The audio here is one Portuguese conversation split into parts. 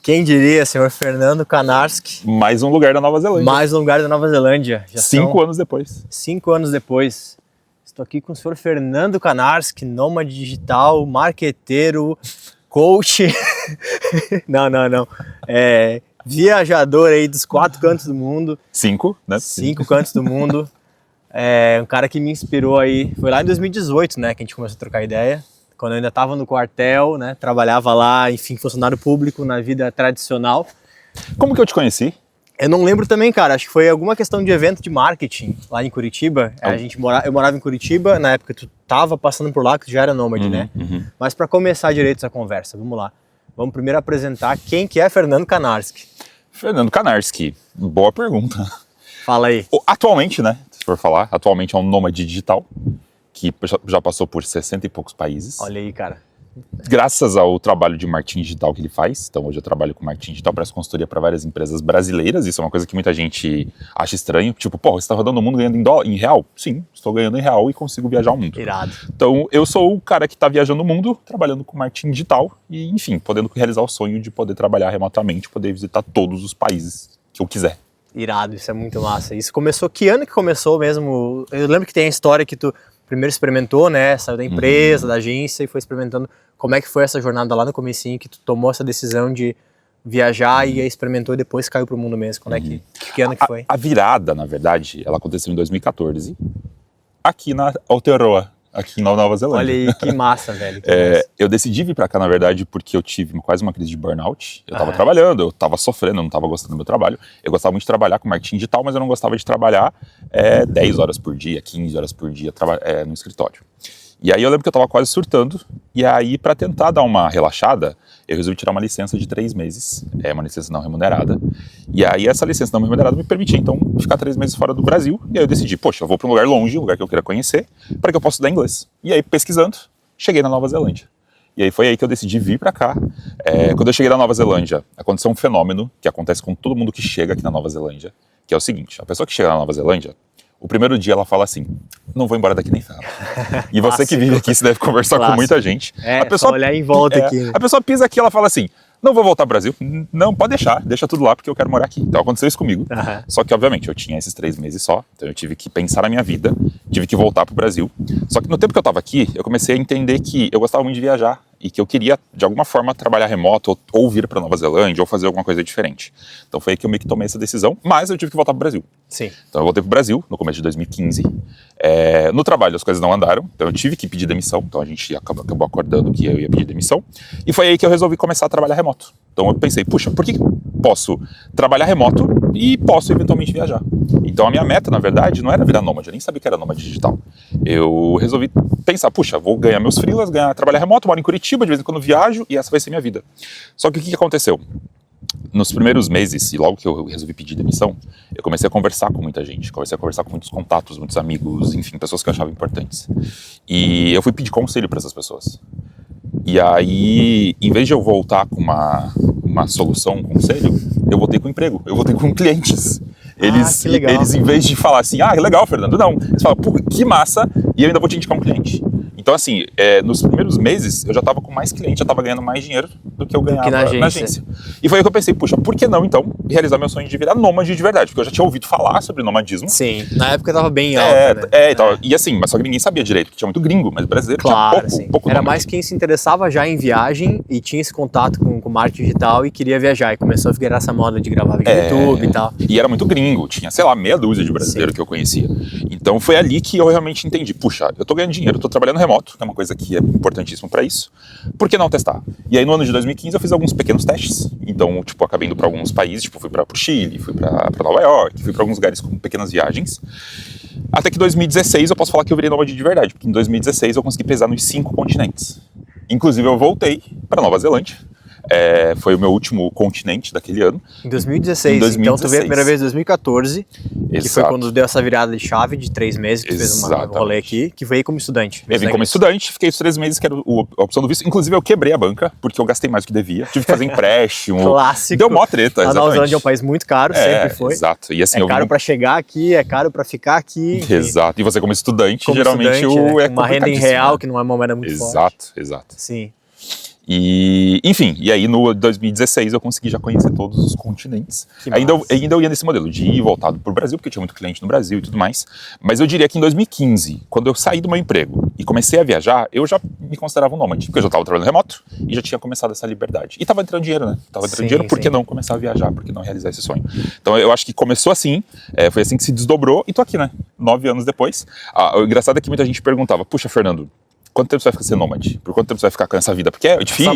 Quem diria, senhor Fernando Kanarski? Mais um lugar da Nova Zelândia. Mais um lugar da Nova Zelândia. Já 5 anos depois. 5 anos depois. Estou aqui com o senhor Fernando Kanarski, nômade digital, marqueteiro, coach. Não. Viajador aí dos 4 cantos do mundo. 5, né? 5 cantos do mundo. Um cara que me inspirou aí. Foi lá em 2018, né, que a gente começou a trocar ideia. Quando eu ainda estava no quartel, né, trabalhava lá, enfim, funcionário público na vida tradicional. Como que eu te conheci? Eu não lembro também, cara, acho que foi alguma questão de evento de marketing lá em Curitiba. Eu morava em Curitiba, na época tu tava passando por lá, que tu já era nômade, né? Mas para começar direito essa conversa, vamos lá. Vamos primeiro apresentar quem que é Fernando Kanarski. Fernando Kanarski, boa pergunta. Fala aí. Atualmente, né, se for falar, atualmente é um nômade digital, que já passou por 60 e poucos países. Olha aí, cara. Graças ao trabalho de marketing digital que ele faz. Então hoje eu trabalho com marketing digital, presto consultoria para várias empresas brasileiras. Isso é uma coisa que muita gente acha estranho. Tipo, você está rodando o mundo ganhando em real? Sim, estou ganhando em real e consigo viajar o mundo. Irado. Então eu sou o cara que está viajando o mundo, trabalhando com marketing digital e, enfim, podendo realizar o sonho de poder trabalhar remotamente, poder visitar todos os países que eu quiser. Irado, isso é muito massa. Isso começou, que ano que começou mesmo? Eu lembro que tem a história que tu primeiro experimentou, né? Saiu da empresa, da agência e foi experimentando. Como é que foi essa jornada lá no comecinho que tu tomou essa decisão de viajar e experimentou e depois caiu pro mundo mesmo? Quando é que ano que foi? A virada, na verdade, ela aconteceu em 2014, aqui na Aotearoa, aqui na Nova Zelândia. Olha aí, que massa, velho. Eu decidi vir pra cá, na verdade, porque eu tive quase uma crise de burnout. Eu tava trabalhando, eu tava sofrendo, eu não tava gostando do meu trabalho. Eu gostava muito de trabalhar com marketing digital, mas eu não gostava de trabalhar 10 horas por dia, 15 horas por dia no escritório. E aí eu lembro que eu tava quase surtando, e aí pra tentar dar uma relaxada, eu resolvi tirar uma licença de 3 meses, uma licença não remunerada. E aí essa licença não remunerada me permitia, então, ficar 3 meses fora do Brasil. E aí eu decidi, poxa, eu vou pra um lugar longe, um lugar que eu queira conhecer, para que eu possa estudar inglês. E aí, pesquisando, cheguei na Nova Zelândia. E aí foi aí que eu decidi vir pra cá. Quando eu cheguei na Nova Zelândia, aconteceu um fenômeno que acontece com todo mundo que chega aqui na Nova Zelândia, que é o seguinte: a pessoa que chega na Nova Zelândia, o primeiro dia ela fala assim, não vou embora daqui nem ferro. E você que vive aqui, você deve conversar com muita gente. A pessoa, só olhar em volta aqui. Né? A pessoa pisa aqui, ela fala assim, não vou voltar pro Brasil. Não, pode deixa tudo lá porque eu quero morar aqui. Então aconteceu isso comigo. Só que, obviamente, eu tinha esses 3 meses só, então eu tive que pensar na minha vida, tive que voltar pro Brasil. Só que no tempo que eu tava aqui, eu comecei a entender que eu gostava muito de viajar e que eu queria, de alguma forma, trabalhar remoto ou vir pra Nova Zelândia ou fazer alguma coisa diferente. Então foi aí que eu meio que tomei essa decisão, mas eu tive que voltar pro Brasil. Sim. Então eu voltei pro Brasil no começo de 2015. No trabalho as coisas não andaram, então eu tive que pedir demissão. Então a gente acabou acordando que eu ia pedir demissão. E foi aí que eu resolvi começar a trabalhar remoto. Então eu pensei, puxa, por que posso trabalhar remoto e posso eventualmente viajar? Então a minha meta, na verdade, não era virar nômade, eu nem sabia que era nômade digital. Eu resolvi pensar, puxa, vou ganhar meus freelas, trabalhar remoto, moro em Curitiba, de vez em quando viajo e essa vai ser minha vida. Só que o que aconteceu? Nos primeiros meses, e logo que eu resolvi pedir demissão, eu comecei a conversar com muita gente, comecei a conversar com muitos contatos, muitos amigos, enfim, pessoas que eu achava importantes. E eu fui pedir conselho para essas pessoas. E aí, em vez de eu voltar com uma solução, um conselho, eu voltei com emprego, eu voltei com clientes. Eles, em vez de falar assim, legal, Fernando, não. Eles falam, pô, que massa, e eu ainda vou te indicar um cliente. Então, assim, nos primeiros meses, eu já estava com mais cliente, já estava ganhando mais dinheiro do que eu ganhava na agência. E foi aí que eu pensei, puxa, por que não, então, realizar meu sonho de virar nômade de verdade? Porque eu já tinha ouvido falar sobre nomadismo. Sim, na época estava bem alta, né? E assim, mas só que ninguém sabia direito, porque tinha muito gringo, mas brasileiro tinha pouco Era nômade. mais quem se interessava já em viagem e tinha esse contato com marketing digital e queria viajar. E começou a virar essa moda de gravar vídeo no YouTube e tal. E era muito gringo, tinha, sei lá, meia dúzia de brasileiro que eu conhecia. Então foi ali que eu realmente entendi, puxa, eu tô ganhando dinheiro, eu tô trabalhando remoto, que é uma coisa que é importantíssimo para isso, por que não testar? E aí no ano de 2015 eu fiz alguns pequenos testes, então tipo, acabei indo para alguns países, tipo, fui para o Chile, fui para Nova York, fui para alguns lugares com pequenas viagens, até que em 2016 eu posso falar que eu virei nômade de verdade, porque em 2016 eu consegui pesar nos 5 continentes, inclusive eu voltei para Nova Zelândia. Foi o meu último continente daquele ano. Em 2016, então tu veio a primeira vez em 2014, que foi quando deu essa virada de chave de 3 meses, que tu fez um rolê aqui, que veio como estudante. Eu vim como estudante, fiquei os 3 meses que era a opção do visto, inclusive eu quebrei a banca, porque eu gastei mais do que devia, tive que fazer empréstimo. Clássico. Deu mó treta, exatamente. A Nova Zelândia é um país muito caro, sempre foi. Exato. E assim, caro pra chegar aqui, é caro pra ficar aqui. Exato, e você como estudante, geralmente uma renda em real, que não é uma moeda muito forte. Exato. Sim. E, enfim, e aí no 2016 eu consegui já conhecer todos os continentes. Ainda eu ia nesse modelo de ir voltado pro Brasil, porque eu tinha muito cliente no Brasil e tudo mais. Mas eu diria que em 2015, quando eu saí do meu emprego e comecei a viajar, eu já me considerava um nômade, porque eu já estava trabalhando remoto e já tinha começado essa liberdade. E tava entrando dinheiro, né? Tava entrando dinheiro, por que não começar a viajar? Por que não realizar esse sonho? Então eu acho que começou assim, foi assim que se desdobrou e tô aqui, né? 9 anos depois. O engraçado é que muita gente perguntava, puxa, Fernando, quanto tempo você vai ficar ser nômade? Por quanto tempo você vai ficar com essa vida? Porque é difícil,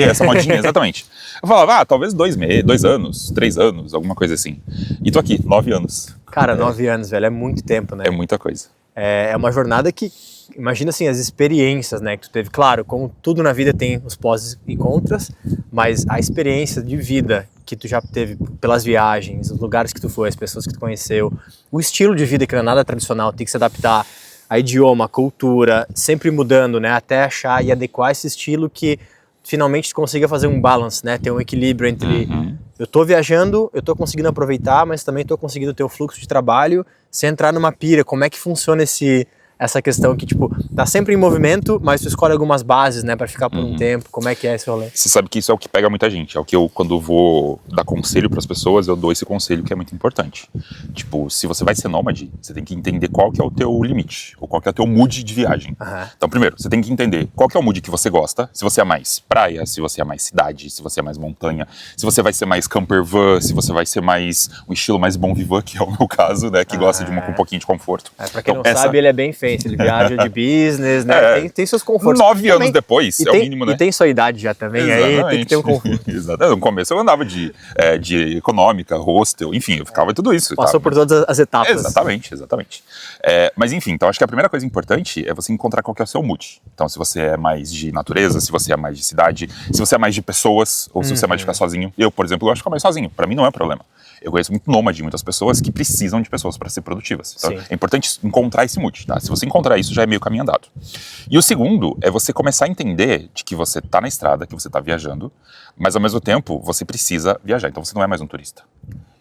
essa modinha, exatamente. Eu falava, talvez 2 anos, 3 anos, alguma coisa assim. E tô aqui, 9 anos. Cara, 9 anos, velho, é muito tempo, né? É muita coisa. É uma jornada que, imagina assim, as experiências, né, que tu teve. Claro, como tudo na vida tem os pós e contras, mas a experiência de vida que tu já teve pelas viagens, os lugares que tu foi, as pessoas que tu conheceu, o estilo de vida que não é nada tradicional, tem que se adaptar a idioma, a cultura, sempre mudando, né, até achar e adequar esse estilo que finalmente tu consiga fazer um balance, né, ter um equilíbrio entre eu tô viajando, eu tô conseguindo aproveitar, mas também tô conseguindo ter o fluxo de trabalho sem entrar numa pira. Como é que funciona essa questão que, tipo, tá sempre em movimento, mas tu escolhe algumas bases, né, pra ficar por um tempo. Como é que é esse rolê? Você sabe que isso é o que pega muita gente. É o que eu, quando vou dar conselho pras pessoas, eu dou esse conselho que é muito importante. Tipo, se você vai ser nômade, você tem que entender qual que é o teu limite, ou qual que é o teu mood de viagem. Então, primeiro, você tem que entender qual que é o mood que você gosta, se você é mais praia, se você é mais cidade, se você é mais montanha, se você vai ser mais camper van, se você vai ser mais um estilo mais bon vivant, que é o meu caso, né, que gosta de um pouquinho de conforto. Pra quem não sabe, ele é bem fancy, ele viaja de business, né, tem seus confortos. 9 anos depois, é o mínimo, né? E tem sua idade já também, exatamente. Aí tem que ter um conforto. Exatamente. No começo eu andava de econômica, hostel, enfim, eu ficava em tudo isso. Passou por todas as etapas. Exatamente. Mas enfim, então acho que a primeira coisa importante é você encontrar qual que é o seu mood. Então se você é mais de natureza, se você é mais de cidade, se você é mais de pessoas, ou se você é mais de ficar sozinho. Eu, por exemplo, gosto de ficar mais sozinho, pra mim não é problema. Eu conheço muito nômade, muitas pessoas que precisam de pessoas para ser produtivas. Então, é importante encontrar esse mood, tá? Se você encontrar isso, já é meio caminho andado. E o segundo é você começar a entender de que você tá na estrada, que você tá viajando, mas ao mesmo tempo você precisa viajar. Então você não é mais um turista.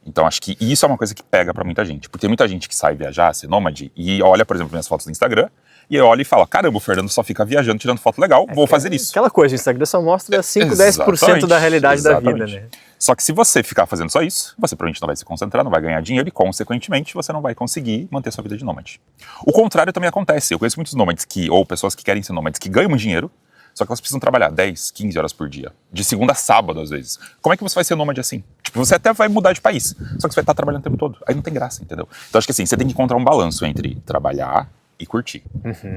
Então acho que isso é uma coisa que pega pra muita gente. Porque tem muita gente que sai viajar, ser nômade, e olha, por exemplo, minhas fotos no Instagram, e olha e fala, caramba, o Fernando só fica viajando, tirando foto legal, vou fazer isso. Aquela coisa, o Instagram só mostra 5, 10% da realidade da vida, né? Só que se você ficar fazendo só isso, você provavelmente não vai se concentrar, não vai ganhar dinheiro e, consequentemente, você não vai conseguir manter sua vida de nômade. O contrário também acontece. Eu conheço muitos nômades ou pessoas que querem ser nômades que ganham dinheiro, só que elas precisam trabalhar 10, 15 horas por dia. De segunda a sábado, às vezes. Como é que você vai ser nômade assim? Tipo, você até vai mudar de país, só que você vai estar trabalhando o tempo todo. Aí não tem graça, entendeu? Então acho que assim, você tem que encontrar um balanço entre trabalhar e curtir.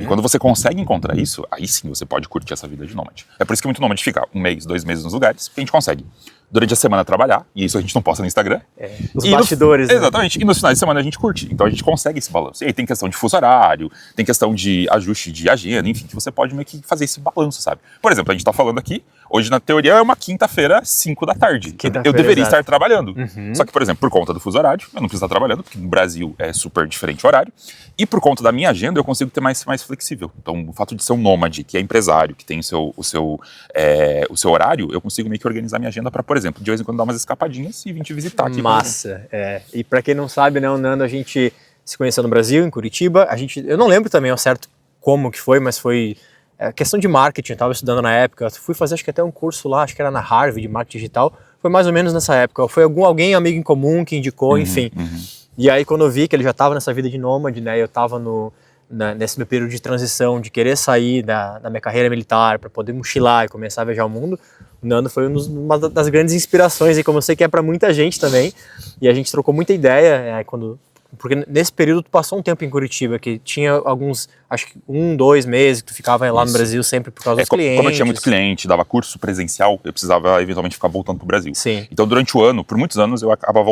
E quando você consegue encontrar isso, aí sim você pode curtir essa vida de nômade. É por isso que muito nômade fica 1 mês, 2 meses nos lugares, porque a gente consegue durante a semana trabalhar, e isso a gente não posta no Instagram. Os bastidores, né? Exatamente, e nos finais de semana a gente curte. Então a gente consegue esse balanço. E aí tem questão de fuso horário, tem questão de ajuste de agenda, enfim, que você pode meio que fazer esse balanço, sabe? Por exemplo, a gente tá falando aqui, hoje na teoria é uma quinta-feira, 5 da tarde. Eu deveria estar trabalhando. Só que, por exemplo, por conta do fuso horário, eu não preciso estar trabalhando, porque no Brasil é super diferente o horário. E por conta da minha agenda, eu consigo ter mais flexível. Então, o fato de ser um nômade, que é empresário, que tem o seu horário, eu consigo meio que organizar minha agenda para, por exemplo, de vez em quando dar umas escapadinhas e vir te visitar aqui. Massa, E pra quem não sabe, né, o Nando, a gente se conheceu no Brasil, em Curitiba. Eu não lembro também ao certo como que foi, mas foi questão de marketing. Eu tava estudando na época, fui fazer acho que até um curso lá, acho que era na Harvard, de marketing digital. Foi mais ou menos nessa época. Foi alguém, amigo em comum, que indicou, enfim. E aí quando eu vi que ele já tava nessa vida de nômade, né, eu tava nesse meu período de transição, de querer sair da minha carreira militar para poder mochilar e começar a viajar o mundo, o Nando foi uma das grandes inspirações, e como eu sei que é para muita gente também, e a gente trocou muita ideia, porque nesse período tu passou um tempo em Curitiba, que tinha alguns, acho que 1, 2 meses que tu ficava lá no Brasil sempre por causa dos clientes. Como eu tinha muito cliente, dava curso presencial, eu precisava eventualmente ficar voltando pro Brasil. Sim. Então durante o ano, por muitos anos, eu ficava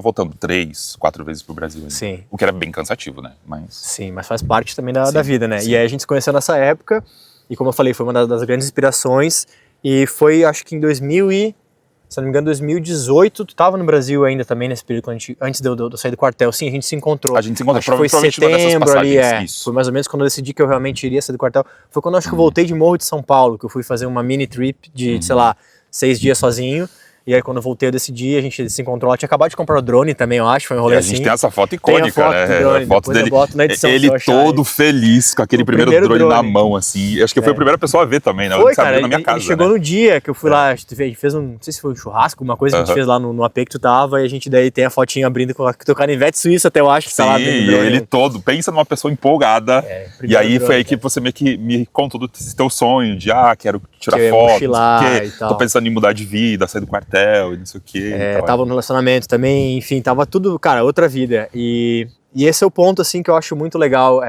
voltando 3, 4 vezes pro Brasil. Né? Sim. O que era bem cansativo, né? Sim, mas faz parte também da vida, né? Sim. E aí a gente se conheceu nessa época, e como eu falei, foi uma das grandes inspirações, e foi, acho que em 2018, tu estava no Brasil ainda também nesse período, antes de eu sair do quartel. Sim, a gente se encontrou. A gente se encontrou, foi em setembro ali, Foi mais ou menos quando eu decidi que eu realmente iria sair do quartel. Foi quando eu acho que eu voltei de Morro de São Paulo, que eu fui fazer uma mini trip de, sei lá, 6 dias sozinho. E aí quando eu voltei eu decidi, a gente se encontrou, ela tinha acabado de comprar o drone também, eu acho, foi um rolê assim. A gente tem essa foto icônica, foto né? do drone, A foto dele, eu boto na edição, ele todo feliz com aquele primeiro drone na mão, assim. Acho que eu fui a primeira pessoa a ver também, né? Foi, cara, na minha casa, ele chegou no dia que eu fui lá, a gente fez não sei se foi um churrasco, uma coisa que a gente fez lá no AP que tu tava, e a gente daí tem a fotinha abrindo com o teu canivete suíço até, eu acho, que tá lá dentro do drone. Ele todo, pensa numa pessoa empolgada, e aí drone, foi aí que você meio que me contou do teu sonho, de quero tirar foto, tô pensando em mudar de vida, sair do quartel, e não sei o quê. Tava no relacionamento também, enfim, tava tudo, cara, outra vida. E esse é o ponto, assim, que eu acho muito legal,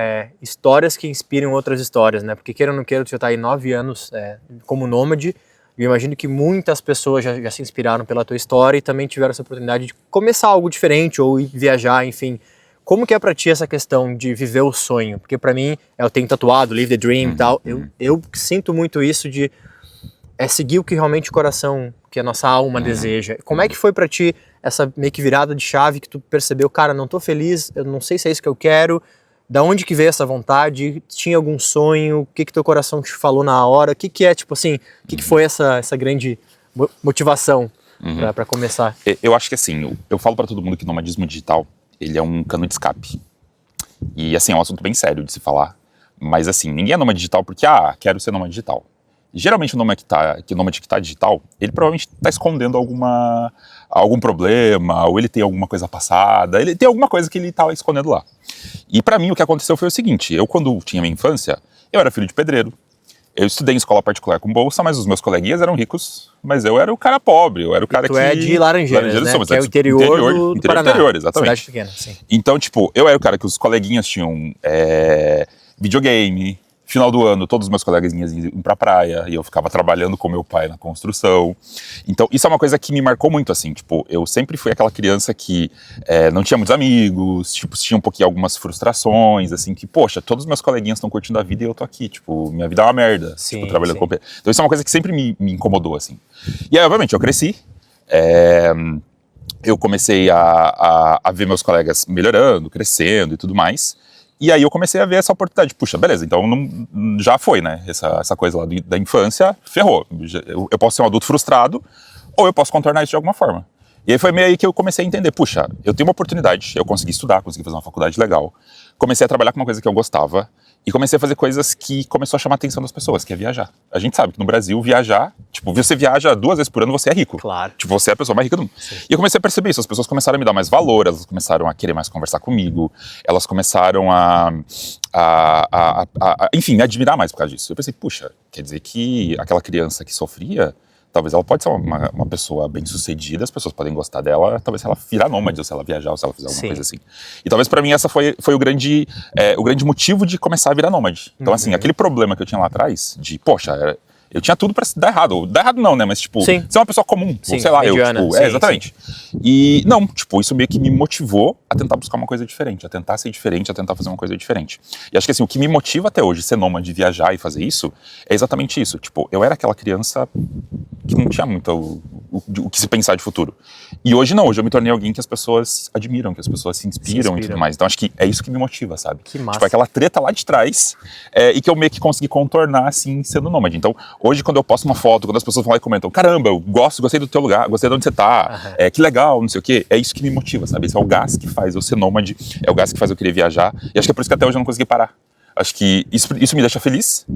histórias que inspiram outras histórias, né? Porque queira ou não queira, tu já tá aí 9 anos como nômade, e eu imagino que muitas pessoas já se inspiraram pela tua história e também tiveram essa oportunidade de começar algo diferente ou ir viajar, enfim. Como que é pra ti essa questão de viver o sonho? Porque pra mim, eu tenho tatuado, live the dream e tal, eu sinto muito isso de seguir o que realmente o coração, que a nossa alma deseja. Como é que foi pra ti essa meio que virada de chave que tu percebeu, cara, não tô feliz, eu não sei se é isso que eu quero, da onde que veio essa vontade, tinha algum sonho, o que teu coração te falou na hora, o que é, tipo assim, o que foi essa grande motivação pra começar? Eu acho que assim, eu falo pra todo mundo que o nomadismo digital, ele é um cano de escape. E assim, é um assunto bem sério de se falar, mas assim, ninguém é nômade digital porque, quero ser nômade digital. Geralmente o nômade que tá digital, ele provavelmente está escondendo algum problema, ou ele tem alguma coisa passada, ele tem alguma coisa que ele tá escondendo lá. E para mim o que aconteceu foi o seguinte, eu quando tinha minha infância, eu era filho de pedreiro, eu estudei em escola particular com bolsa, mas os meus coleguinhas eram ricos, mas eu era o cara pobre, eu era o cara que... Tu é de Laranjeiras, né? Somos, que é o interior do Paraná. Interior, exatamente. Cidade pequena, sim. Então, tipo, eu era o cara que os coleguinhas tinham videogame. Final do ano, todos os meus colegas iam pra praia e eu ficava trabalhando com meu pai na construção. Então, isso é uma coisa que me marcou muito, assim, tipo, eu sempre fui aquela criança que não tinha muitos amigos, tipo, tinha um pouquinho algumas frustrações, assim, que, poxa, todos os meus coleguinhas estão curtindo a vida e eu tô aqui, tipo, minha vida é uma merda, tipo, trabalhando com... Então, isso é uma coisa que sempre me incomodou, assim. E aí, obviamente, eu cresci, eu comecei a ver meus colegas melhorando, crescendo e tudo mais. E aí eu comecei a ver essa oportunidade. Puxa, beleza, então já foi, né? Essa coisa lá da infância, ferrou. Eu posso ser um adulto frustrado ou eu posso contornar isso de alguma forma. E aí foi meio aí que eu comecei a entender, puxa, eu tenho uma oportunidade, eu consegui estudar, consegui fazer uma faculdade legal, comecei a trabalhar com uma coisa que eu gostava e comecei a fazer coisas que começou a chamar a atenção das pessoas, que é viajar. A gente sabe que no Brasil viajar, tipo, você viaja 2 vezes por ano, você é rico. Claro. Tipo, você é a pessoa mais rica do mundo. Sim. E eu comecei a perceber isso, as pessoas começaram a me dar mais valor, elas começaram a querer mais conversar comigo, elas começaram enfim, me admirar mais por causa disso. Eu pensei, puxa, quer dizer que aquela criança que sofria, talvez ela pode ser uma pessoa bem-sucedida, as pessoas podem gostar dela, talvez se ela virar nômade, ou se ela viajar, ou se ela fizer alguma coisa assim. E talvez pra mim essa foi o grande motivo de começar a virar nômade. Então assim, aquele problema que eu tinha lá atrás, de, poxa, eu tinha tudo pra dar errado. Ou dar errado não, né, mas tipo, ser uma pessoa comum, ou sei lá, mediana. eu, tipo, exatamente. Sim. E não, tipo, isso meio que me motivou a tentar buscar uma coisa diferente, a tentar ser diferente, a tentar fazer uma coisa diferente. E acho que assim, o que me motiva até hoje, ser nômade, viajar e fazer isso, é exatamente isso. Tipo, eu era aquela criança que não tinha muito o que se pensar de futuro. E hoje não, hoje eu me tornei alguém que as pessoas admiram, que as pessoas se inspiram e tudo mais. Então acho que é isso que me motiva, sabe? Que massa. Tipo, aquela treta lá de trás e que eu meio que consegui contornar, assim, sendo nômade. Então, hoje quando eu posto uma foto, quando as pessoas vão lá e comentam, caramba, eu gostei do teu lugar, gostei de onde você tá, que legal, não sei o quê, é isso que me motiva, sabe? Esse é o gás que faz eu ser nômade, é o gás que faz eu querer viajar, e acho que é por isso que até hoje eu não consegui parar. Acho que isso me deixa feliz,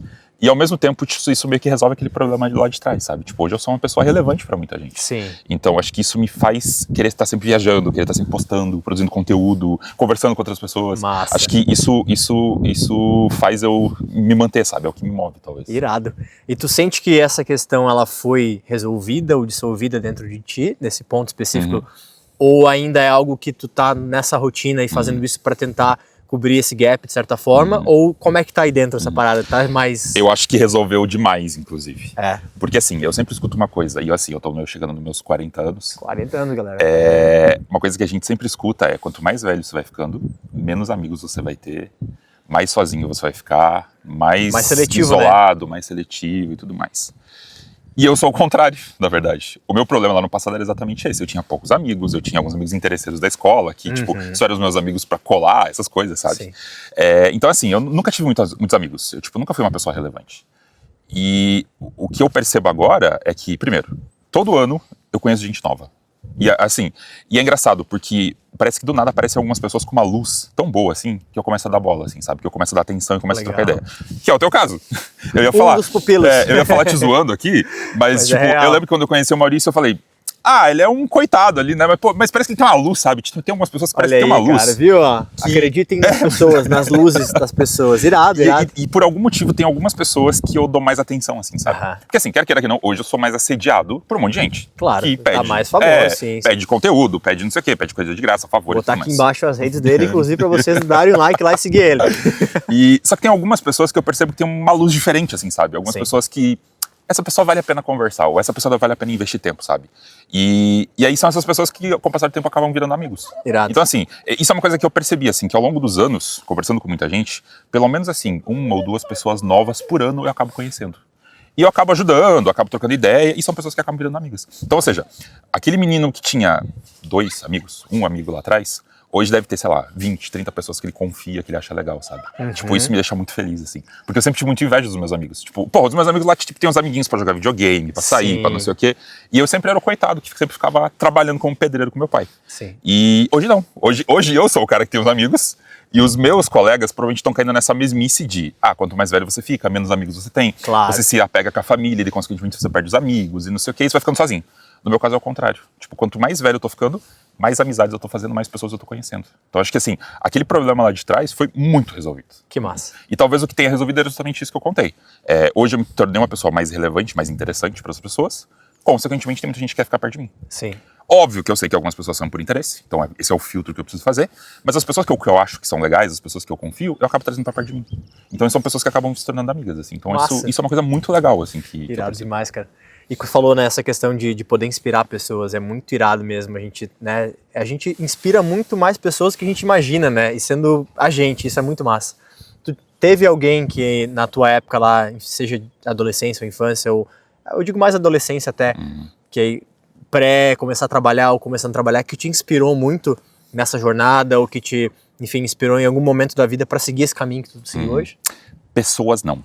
e ao mesmo tempo isso meio que resolve aquele problema de lá de trás, sabe? Tipo, hoje eu sou uma pessoa relevante pra muita gente. Sim. Então acho que isso me faz querer estar sempre viajando, querer estar sempre postando, produzindo conteúdo, conversando com outras pessoas. Massa. Acho que isso faz eu me manter, sabe? É o que me move, talvez. Irado. E tu sente que essa questão ela foi resolvida ou dissolvida dentro de ti, nesse ponto específico? Ou ainda é algo que tu tá nessa rotina e fazendo isso pra tentar cobrir esse gap de certa forma, ou como é que tá aí dentro essa parada? Tá mais... Eu acho que resolveu demais, inclusive. Porque assim, eu sempre escuto uma coisa, e assim, eu tô chegando nos meus 40 anos. 40 anos, galera. Uma coisa que a gente sempre escuta é, quanto mais velho você vai ficando, menos amigos você vai ter, mais sozinho você vai ficar, mais seletivo, isolado, né? Mais seletivo e tudo mais. E eu sou o contrário, na verdade. O meu problema lá no passado era exatamente esse. Eu tinha poucos amigos, eu tinha alguns amigos interesseiros da escola, que, tipo, só eram os meus amigos pra colar, essas coisas, sabe? Então, assim, eu nunca tive muitos amigos. Eu, tipo, nunca fui uma pessoa relevante. E o que eu percebo agora é que, primeiro, todo ano eu conheço gente nova. E assim, e é engraçado, porque parece que do nada aparecem algumas pessoas com uma luz tão boa, assim, que eu começo a dar bola, assim, sabe? Que eu começo a dar atenção e começo a trocar ideia. Que é o teu caso. Eu ia falar, dos pupilos. eu ia falar te zoando aqui, mas tipo, eu lembro que quando eu conheci o Maurício, eu falei, ele é um coitado ali, né? Mas parece que ele tem uma luz, sabe? Tipo, tem algumas pessoas que parecem que tem uma luz. Cara, viu? Acreditem nas pessoas, nas luzes das pessoas. Irado. E por algum motivo tem algumas pessoas que eu dou mais atenção, assim, sabe? Porque assim, quer queira que não, hoje eu sou mais assediado por um monte de gente. Claro, que pede, tá mais famoso, sim. Pede conteúdo, pede não sei o quê, pede coisa de graça, favor. Vou botar aqui embaixo as redes dele, inclusive pra vocês darem um like lá e seguir ele. Só que tem algumas pessoas que eu percebo que tem uma luz diferente, assim, sabe? Algumas pessoas que essa pessoa vale a pena conversar, ou essa pessoa vale a pena investir tempo, sabe? E aí são essas pessoas que, com o passar do tempo, acabam virando amigos. Irado. Então, assim, isso é uma coisa que eu percebi, assim, que ao longo dos anos, conversando com muita gente, pelo menos, assim, 1 ou 2 pessoas novas por ano eu acabo conhecendo. E eu acabo ajudando, acabo trocando ideia, e são pessoas que acabam virando amigas. Então, ou seja, aquele menino que tinha 2 amigos, 1 amigo lá atrás, hoje deve ter, sei lá, 20, 30 pessoas que ele confia, que ele acha legal, sabe? Tipo, isso me deixa muito feliz, assim. Porque eu sempre tive muita inveja dos meus amigos. Tipo, os meus amigos lá, tipo, tem uns amiguinhos pra jogar videogame, pra sair, pra não sei o quê. E eu sempre era o coitado, que sempre ficava trabalhando como pedreiro com meu pai. Sim. E hoje não. Hoje eu sou o cara que tem os amigos, e os meus colegas provavelmente estão caindo nessa mesmice de, quanto mais velho você fica, menos amigos você tem. Claro. Você se apega com a família, e consequentemente você perde os amigos, e não sei o quê, e você vai ficando sozinho. No meu caso é o contrário. Tipo, quanto mais velho eu tô ficando, mais amizades eu tô fazendo, mais pessoas eu tô conhecendo. Então acho que assim, aquele problema lá de trás foi muito resolvido. Que massa. E talvez o que tenha resolvido era justamente isso que eu contei. Hoje eu me tornei uma pessoa mais relevante, mais interessante para as pessoas. Consequentemente, tem muita gente que quer ficar perto de mim. Sim. Óbvio que eu sei que algumas pessoas são por interesse, então esse é o filtro que eu preciso fazer, mas as pessoas que eu acho que são legais, as pessoas que eu confio, eu acabo trazendo pra perto de mim. Então são pessoas que acabam se tornando amigas, assim. Então isso é uma coisa muito legal, assim. Irado demais, cara. E que falou nessa questão de poder inspirar pessoas, é muito irado mesmo. A gente inspira muito mais pessoas que a gente imagina, né? E sendo a gente, isso é muito massa. Tu teve alguém que na tua época lá, seja adolescência ou infância, ou eu digo mais adolescência até, que aí começar a trabalhar ou começando a trabalhar, que te inspirou muito nessa jornada, ou que te, enfim, inspirou em algum momento da vida para seguir esse caminho que tu segue hoje? Pessoas não.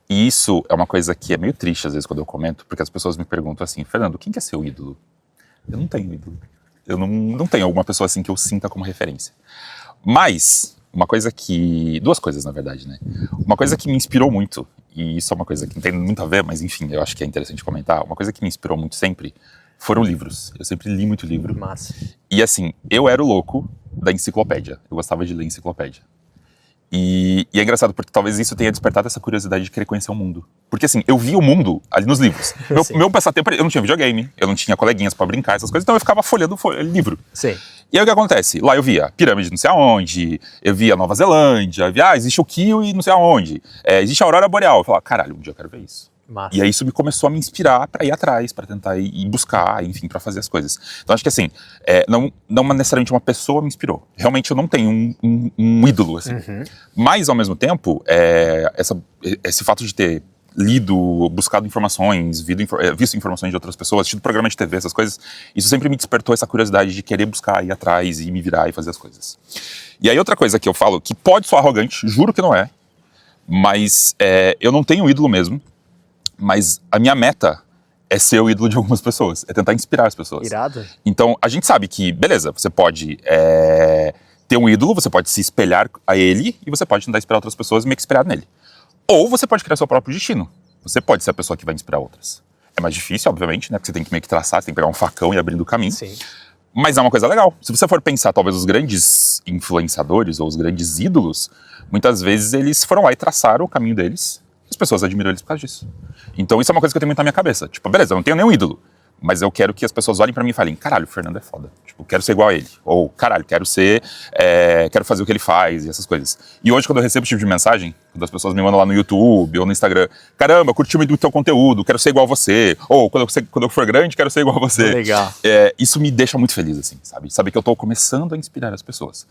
E isso é uma coisa que é meio triste às vezes quando eu comento, porque as pessoas me perguntam assim, Fernando, quem que é seu ídolo? Eu não tenho ídolo. Eu não tenho alguma pessoa assim que eu sinta como referência. Mas, duas coisas na verdade, né? Uma coisa que me inspirou muito, e isso é uma coisa que não tem muito a ver, mas enfim, eu acho que é interessante comentar, uma coisa que me inspirou muito sempre foram livros. Eu sempre li muito livro. Massa. E assim, eu era o louco da enciclopédia. Eu gostava de ler enciclopédia. E é engraçado porque talvez isso tenha despertado essa curiosidade de querer conhecer o mundo. Porque assim, eu via o mundo ali nos livros. Meu passatempo, eu não tinha videogame, eu não tinha coleguinhas pra brincar, essas coisas, então eu ficava folheando livro. Sim. E aí o que acontece? Lá eu via pirâmide não sei aonde, eu via Nova Zelândia, eu via, existe o Kiwi não sei aonde, existe a Aurora Boreal. Eu falava, caralho, um dia eu quero ver isso. Massa. E aí isso me começou a me inspirar para ir atrás, para tentar ir buscar, enfim, para fazer as coisas. Então acho que assim, não necessariamente uma pessoa me inspirou. Realmente eu não tenho um ídolo, assim. Mas ao mesmo tempo, esse fato de ter lido, buscado informações, visto informações de outras pessoas, assistido programa de TV, essas coisas, isso sempre me despertou essa curiosidade de querer buscar, ir atrás e me virar e fazer as coisas. E aí outra coisa que eu falo, que pode soar arrogante, juro que não é, mas eu não tenho ídolo mesmo. Mas a minha meta é ser o ídolo de algumas pessoas, é tentar inspirar as pessoas. Irado. Então, a gente sabe que, beleza, você pode ter um ídolo, você pode se espelhar a ele e você pode tentar inspirar outras pessoas e meio que inspirar nele. Ou você pode criar seu próprio destino. Você pode ser a pessoa que vai inspirar outras. É mais difícil, obviamente, né? Porque você tem que meio que traçar, você tem que pegar um facão e abrir o caminho. Sim. Mas é uma coisa legal. Se você for pensar, talvez, os grandes influenciadores ou os grandes ídolos, muitas vezes eles foram lá e traçaram o caminho deles. As pessoas admiram eles por causa disso. Então isso é uma coisa que eu tenho muito na minha cabeça. Tipo, beleza, eu não tenho nenhum ídolo, mas eu quero que as pessoas olhem pra mim e falem, caralho, o Fernando é foda. Tipo, quero ser igual a ele. Ou, caralho, quero fazer o que ele faz e essas coisas. E hoje, quando eu recebo esse tipo de mensagem, quando as pessoas me mandam lá no YouTube ou no Instagram, caramba, curti muito o teu conteúdo, quero ser igual a você. Ou, quando eu for grande, quero ser igual a você. Legal. Isso me deixa muito feliz, assim, sabe? Saber que eu tô começando a inspirar as pessoas.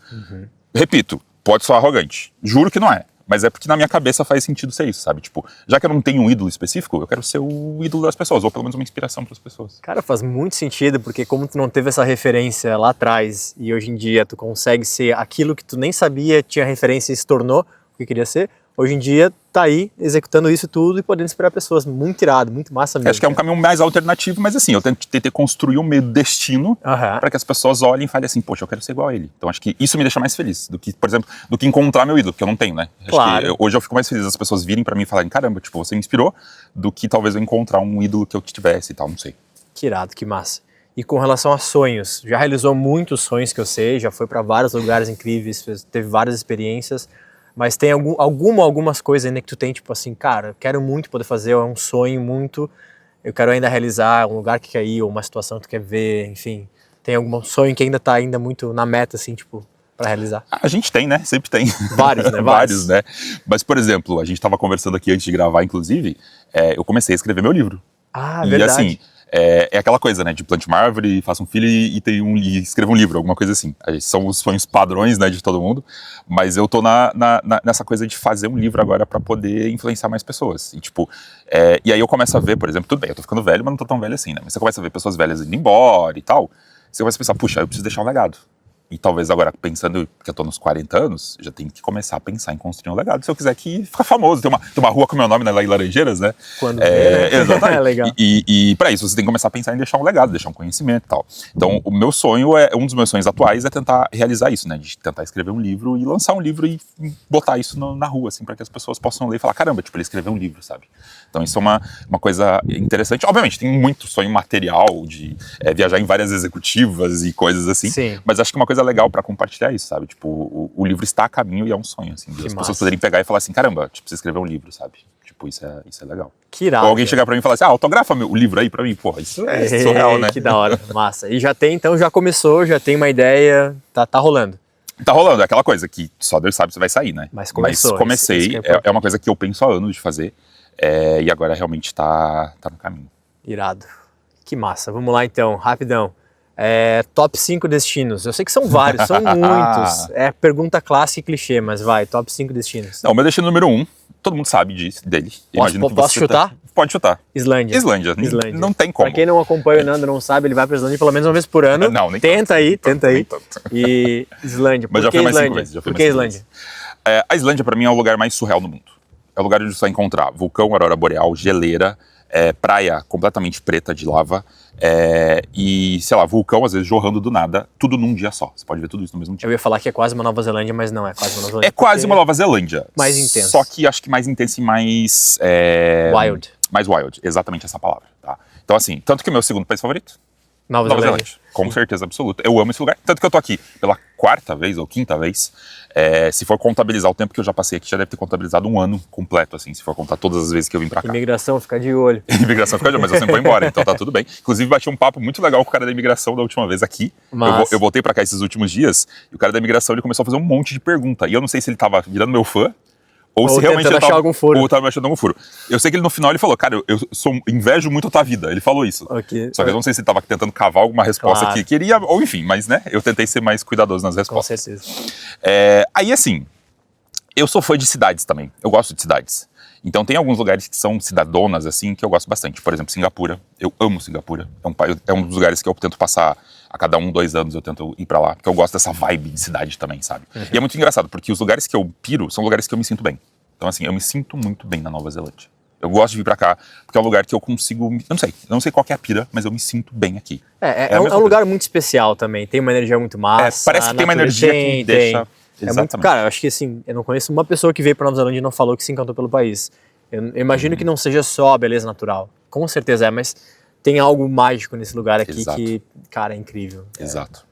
Repito, pode soar arrogante. Juro que não é. Mas é porque na minha cabeça faz sentido ser isso, sabe? Tipo, já que eu não tenho um ídolo específico, eu quero ser o ídolo das pessoas, ou pelo menos uma inspiração para as pessoas. Cara, faz muito sentido, porque como tu não teve essa referência lá atrás, e hoje em dia tu consegue ser aquilo que tu nem sabia, tinha referência e se tornou o que queria ser, hoje em dia tá aí executando isso tudo e podendo inspirar pessoas. Muito irado, muito massa mesmo. Acho que é um caminho mais alternativo, mas assim, eu tentei construir o meu destino para que as pessoas olhem e falem assim, poxa, eu quero ser igual a ele. Então acho que isso me deixa mais feliz do que, por exemplo, do que encontrar meu ídolo, porque eu não tenho, né? Claro. Acho que hoje eu fico mais feliz as pessoas virem para mim e falarem, caramba, tipo, você me inspirou, do que talvez eu encontrar um ídolo que eu tivesse e tal, não sei. Que irado, que massa. E com relação a sonhos, já realizou muitos sonhos que eu sei, já foi para vários lugares incríveis, teve várias experiências, mas tem algumas coisas ainda que tu tem, tipo assim, cara, eu quero muito poder fazer, é um sonho muito, eu quero ainda realizar, um lugar que quer ir, ou uma situação que tu quer ver, enfim, tem algum sonho que ainda tá ainda muito na meta, assim, tipo, para realizar? A gente tem, né? Sempre tem. Vários, né? Vários, né? Mas, por exemplo, a gente estava conversando aqui antes de gravar, inclusive, eu comecei a escrever meu livro. Ah, e verdade. assim, é aquela coisa, né? De plante uma árvore, faça um filho e escreva um livro, alguma coisa assim. São os sonhos padrões, né, de todo mundo. Mas eu tô nessa coisa de fazer um livro agora para poder influenciar mais pessoas. E tipo, e aí eu começo a ver, por exemplo, tudo bem, eu tô ficando velho, mas não tô tão velho assim, né? Mas você começa a ver pessoas velhas indo embora e tal. Você começa a pensar, puxa, eu preciso deixar um legado. E talvez agora, pensando que eu tô nos 40 anos, já tenho que começar a pensar em construir um legado. Se eu quiser que ficar famoso, tem uma rua com meu nome, né, lá em Laranjeiras, né? Quando vê, né? Exatamente. Legal. E para isso você tem que começar a pensar em deixar um legado, deixar um conhecimento e tal. Então o meu sonho, um dos meus sonhos atuais é tentar realizar isso, né? De tentar escrever um livro e lançar um livro e botar isso na rua, assim, para que as pessoas possam ler e falar, caramba, tipo, ele escreveu um livro, sabe? Então isso é uma coisa interessante. Obviamente, tem muito sonho material de viajar em várias executivas e coisas assim. Sim. Mas acho que uma coisa legal para compartilhar isso, sabe? Tipo, o livro está a caminho e é um sonho, assim. De as pessoas poderem pegar e falar assim, caramba, tipo, você escreveu um livro, sabe? Tipo, isso é legal. Que irado. Ou alguém chegar pra mim e falar assim, autografa o livro aí pra mim. Porra, isso é surreal, né? Que da hora, massa. E já tem, então, já começou, já tem uma ideia, tá rolando. Tá rolando, é aquela coisa que só Deus sabe se vai sair, né? Mas começou. Mas comecei, isso é uma coisa que eu penso há anos de fazer, e agora realmente tá no caminho. Irado. Que massa. Vamos lá então, rapidão. Top 5 destinos. Eu sei que são vários, são muitos. É pergunta clássica e clichê, mas vai, top 5 destinos. Não, meu destino número 1, todo mundo sabe dele. Posso chutar? Pode chutar. Islândia. Não tem como. Pra quem não acompanha o Nando, não sabe, ele vai pra Islândia pelo menos uma vez por ano. Não, nem tenta tanto. aí. E Islândia. Mas já fui mais 5 vezes. Por que Islândia? A Islândia, pra mim, é o lugar mais surreal do mundo. É o lugar onde você vai encontrar vulcão, aurora boreal, geleira, praia completamente preta de lava, e, sei lá, vulcão às vezes jorrando do nada, tudo num dia só. Você pode ver tudo isso no mesmo dia. Eu ia falar que é quase uma Nova Zelândia, mas não é quase uma Nova Zelândia. É quase uma Nova Zelândia. Mais intenso. Só que acho que mais intenso e mais... wild. Mais wild, exatamente essa palavra, tá? Então assim, tanto que o meu segundo país favorito, Nova Zelândia. Com certeza absoluta. Eu amo esse lugar. Tanto que eu tô aqui pela 4ª vez ou 5ª vez. Se for contabilizar o tempo que eu já passei aqui, já deve ter contabilizado um ano completo, assim, se for contar todas as vezes que eu vim pra cá. Imigração, fica de olho. Imigração fica de olho, mas eu sempre vou embora, então tá tudo bem. Inclusive, bati um papo muito legal com o cara da imigração da última vez aqui. Eu voltei pra cá esses últimos dias, e o cara da imigração, ele começou a fazer um monte de pergunta. E eu não sei se ele tava virando meu fã, ou se realmente ele achar algum furo. Ou tava achando algum furo. Eu sei que ele no final ele falou, cara, eu invejo muito a tua vida. Ele falou isso. Okay. Só que eu não sei se ele tava tentando cavar alguma resposta que queria, ou enfim, mas né, eu tentei ser mais cuidadoso nas respostas. Com certeza. Aí assim, eu sou fã de cidades também. Eu gosto de cidades. Então tem alguns lugares que são cidadonas, assim, que eu gosto bastante. Por exemplo, Singapura. Eu amo Singapura. É um dos lugares que eu tento passar a cada 1-2 anos, eu tento ir pra lá. Porque eu gosto dessa vibe de cidade também, sabe? Uhum. E é muito engraçado, porque os lugares que eu piro são lugares que eu me sinto bem. Então assim, eu me sinto muito bem na Nova Zelândia. Eu gosto de vir pra cá, porque é um lugar que eu consigo... Eu não sei qual que é a pira, mas eu me sinto bem aqui. É um lugar muito especial também. Tem uma energia muito massa. Parece que tem uma energia que me deixa... Muito, cara, eu acho que assim, eu não conheço uma pessoa que veio pra Nova Zelândia e não falou que se encantou pelo país. Eu imagino que não seja só a beleza natural. Com certeza mas tem algo mágico nesse lugar aqui que, cara, é incrível. Exato.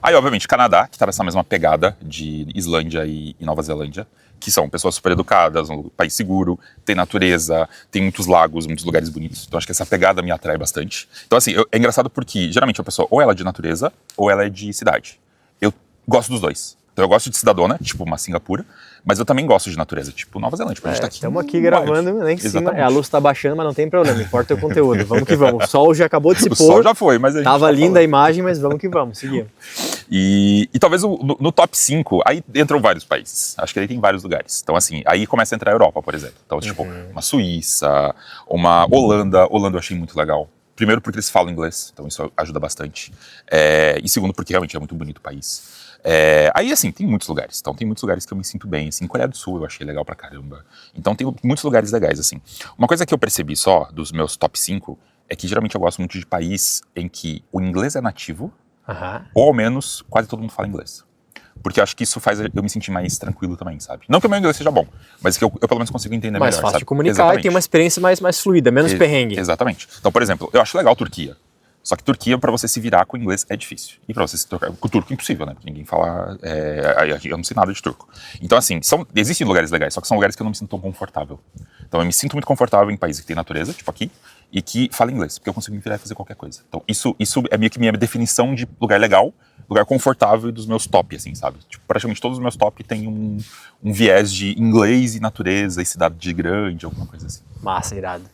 Aí, obviamente, Canadá, que tá nessa mesma pegada de Islândia e Nova Zelândia, que são pessoas super educadas, um país seguro, tem natureza, tem muitos lagos, muitos lugares bonitos. Então, acho que essa pegada me atrai bastante. Então, assim, é engraçado porque, geralmente, a pessoa ou ela é de natureza ou ela é de cidade. Eu gosto dos dois. Então eu gosto de cidadona, tipo uma Singapura, mas eu também gosto de natureza, tipo Nova Zelândia. Tipo, a gente tá aqui. Estamos aqui gravando lá em cima, a luz tá baixando, mas não tem problema, importa o conteúdo. Vamos que vamos. O sol já acabou de se pôr. O sol já foi, mas a gente tava linda a imagem, mas vamos que vamos, seguimos. E talvez no top 5, aí entram vários países. Acho que aí tem vários lugares. Então assim, aí começa a entrar a Europa, por exemplo. Então tipo, uma Suíça, uma Holanda. Holanda eu achei muito legal. Primeiro porque eles falam inglês, então isso ajuda bastante. E segundo porque realmente é muito bonito o país. Aí, assim, tem muitos lugares. Então, tem muitos lugares que eu me sinto bem. Assim, Coreia do Sul eu achei legal pra caramba. Então, tem muitos lugares legais, assim. Uma coisa que eu percebi só, dos meus top 5, é que geralmente eu gosto muito de país em que o inglês é nativo, ou ao menos quase todo mundo fala inglês. Porque eu acho que isso faz eu me sentir mais tranquilo também, sabe? Não que o meu inglês seja bom, mas que eu pelo menos consigo entender mais melhor, fácil sabe? de comunicar. Exatamente. E tem uma experiência mais fluida, menos perrengue. Exatamente. Então, por exemplo, eu acho legal Turquia. Só que Turquia, pra você se virar com o inglês, é difícil. E pra você se trocar com o turco, é impossível, né? Porque ninguém fala... eu não sei nada de turco. Então, assim, existem lugares legais, só que são lugares que eu não me sinto tão confortável. Então, eu me sinto muito confortável em países que tem natureza, tipo aqui, e que fala inglês, porque eu consigo me virar e fazer qualquer coisa. Então, isso é meio que minha definição de lugar legal, lugar confortável e dos meus top, assim, sabe? Tipo, praticamente todos os meus top têm um viés de inglês e natureza e cidade grande, alguma coisa assim. Massa, irado.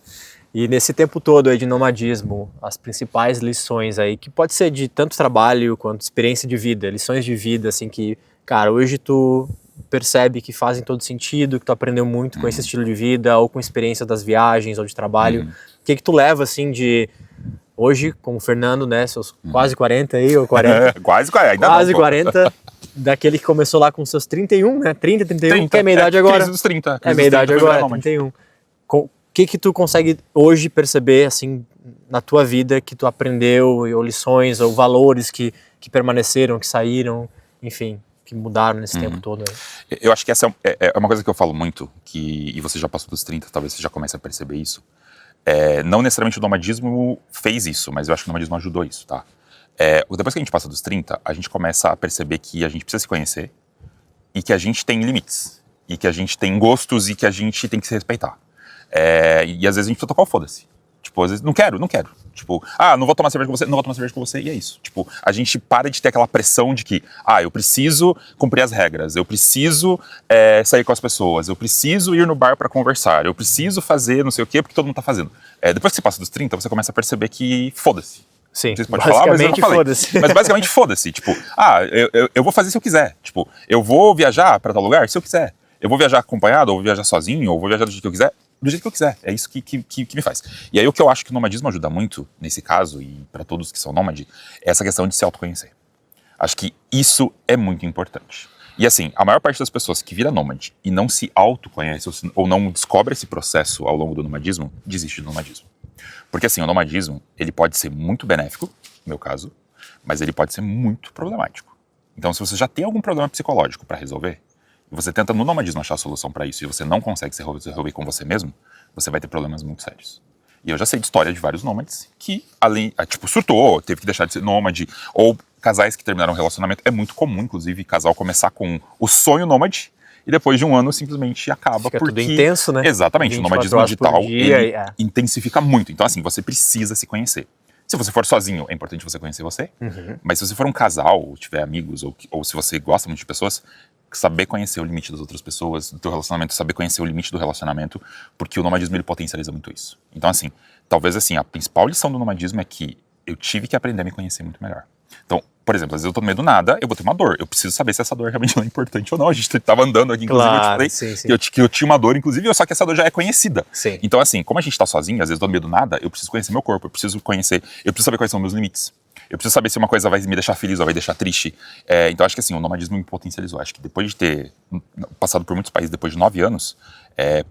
E nesse tempo todo aí de nomadismo, as principais lições aí, que pode ser de tanto trabalho quanto experiência de vida, lições de vida, assim, que, cara, hoje tu percebe que fazem todo sentido, que tu aprendeu muito com esse estilo de vida, ou com experiência das viagens, ou de trabalho. O que tu leva, assim, de... Hoje, com o Fernando, né, seus quase 40 aí, ou 40. Quase 40, ainda quase não, 40, daquele que começou lá com seus 31, né, 30, 31, que é a minha idade agora. Crise dos 30. É a minha idade agora, 31. O que tu consegue hoje perceber, assim, na tua vida, que tu aprendeu, ou lições, ou valores que permaneceram, que saíram, enfim, que mudaram nesse tempo todo aí? Eu acho que essa é uma coisa que eu falo muito, e você já passou dos 30, talvez você já comece a perceber isso. Não necessariamente o nomadismo fez isso, mas eu acho que o nomadismo ajudou isso, tá? Depois que a gente passa dos 30, a gente começa a perceber que a gente precisa se conhecer e que a gente tem limites, e que a gente tem gostos e que a gente tem que se respeitar. E às vezes a gente precisa tocar o foda-se. Tipo, às vezes, não quero. Tipo, não vou tomar cerveja com você, não vou tomar cerveja com você, e é isso. Tipo, a gente para de ter aquela pressão de que, eu preciso cumprir as regras, eu preciso sair com as pessoas, eu preciso ir no bar pra conversar, eu preciso fazer não sei o quê, porque todo mundo tá fazendo. Depois que você passa dos 30, você começa a perceber que foda-se. Sim, você pode falar, mas eu não falei. Foda-se. Mas basicamente foda-se. Tipo, eu vou fazer se eu quiser. Tipo, eu vou viajar pra tal lugar se eu quiser. Eu vou viajar acompanhado, ou vou viajar sozinho, ou vou viajar do jeito que eu quiser. Do jeito que eu quiser, é isso que me faz. E aí o que eu acho que o nomadismo ajuda muito, nesse caso, e para todos que são nômade, é essa questão de se autoconhecer. Acho que isso é muito importante. E assim, a maior parte das pessoas que vira nômade e não se autoconhece, ou não descobre esse processo ao longo do nomadismo, desiste do nomadismo. Porque assim, o nomadismo, ele pode ser muito benéfico, no meu caso, mas ele pode ser muito problemático. Então se você já tem algum problema psicológico para resolver, e você tenta no nomadismo achar a solução para isso e você não consegue se resolver com você mesmo, você vai ter problemas muito sérios. E eu já sei de história de vários nômades que, surtou, teve que deixar de ser nômade, ou casais que terminaram um relacionamento. É muito comum, inclusive, casal começar com o sonho nômade e depois de um ano simplesmente acaba. Fica porque... tudo intenso, né? Exatamente, o nomadismo digital ele intensifica muito. Então, assim, você precisa se conhecer. Se você for sozinho, é importante você conhecer você. Mas se você for um casal, ou tiver amigos, ou se você gosta muito de pessoas, saber conhecer o limite das outras pessoas, do teu relacionamento, saber conhecer o limite do relacionamento, porque o nomadismo ele potencializa muito isso. Então, assim, talvez assim, a principal lição do nomadismo é que eu tive que aprender a me conhecer muito melhor. Então, por exemplo, às vezes eu tô no meio do nada, eu vou ter uma dor. Eu preciso saber se essa dor realmente não é importante ou não. A gente tava andando aqui, inclusive, claro, eu te falei que eu tinha uma dor, inclusive, só que essa dor já é conhecida. Sim. Então, assim, como a gente tá sozinho, às vezes eu tô no meio do nada, eu preciso conhecer meu corpo, eu preciso saber quais são meus limites. Eu preciso saber se uma coisa vai me deixar feliz ou vai deixar triste. Então, acho que assim, o nomadismo me potencializou. Acho que depois de ter passado por muitos países, depois de 9 anos,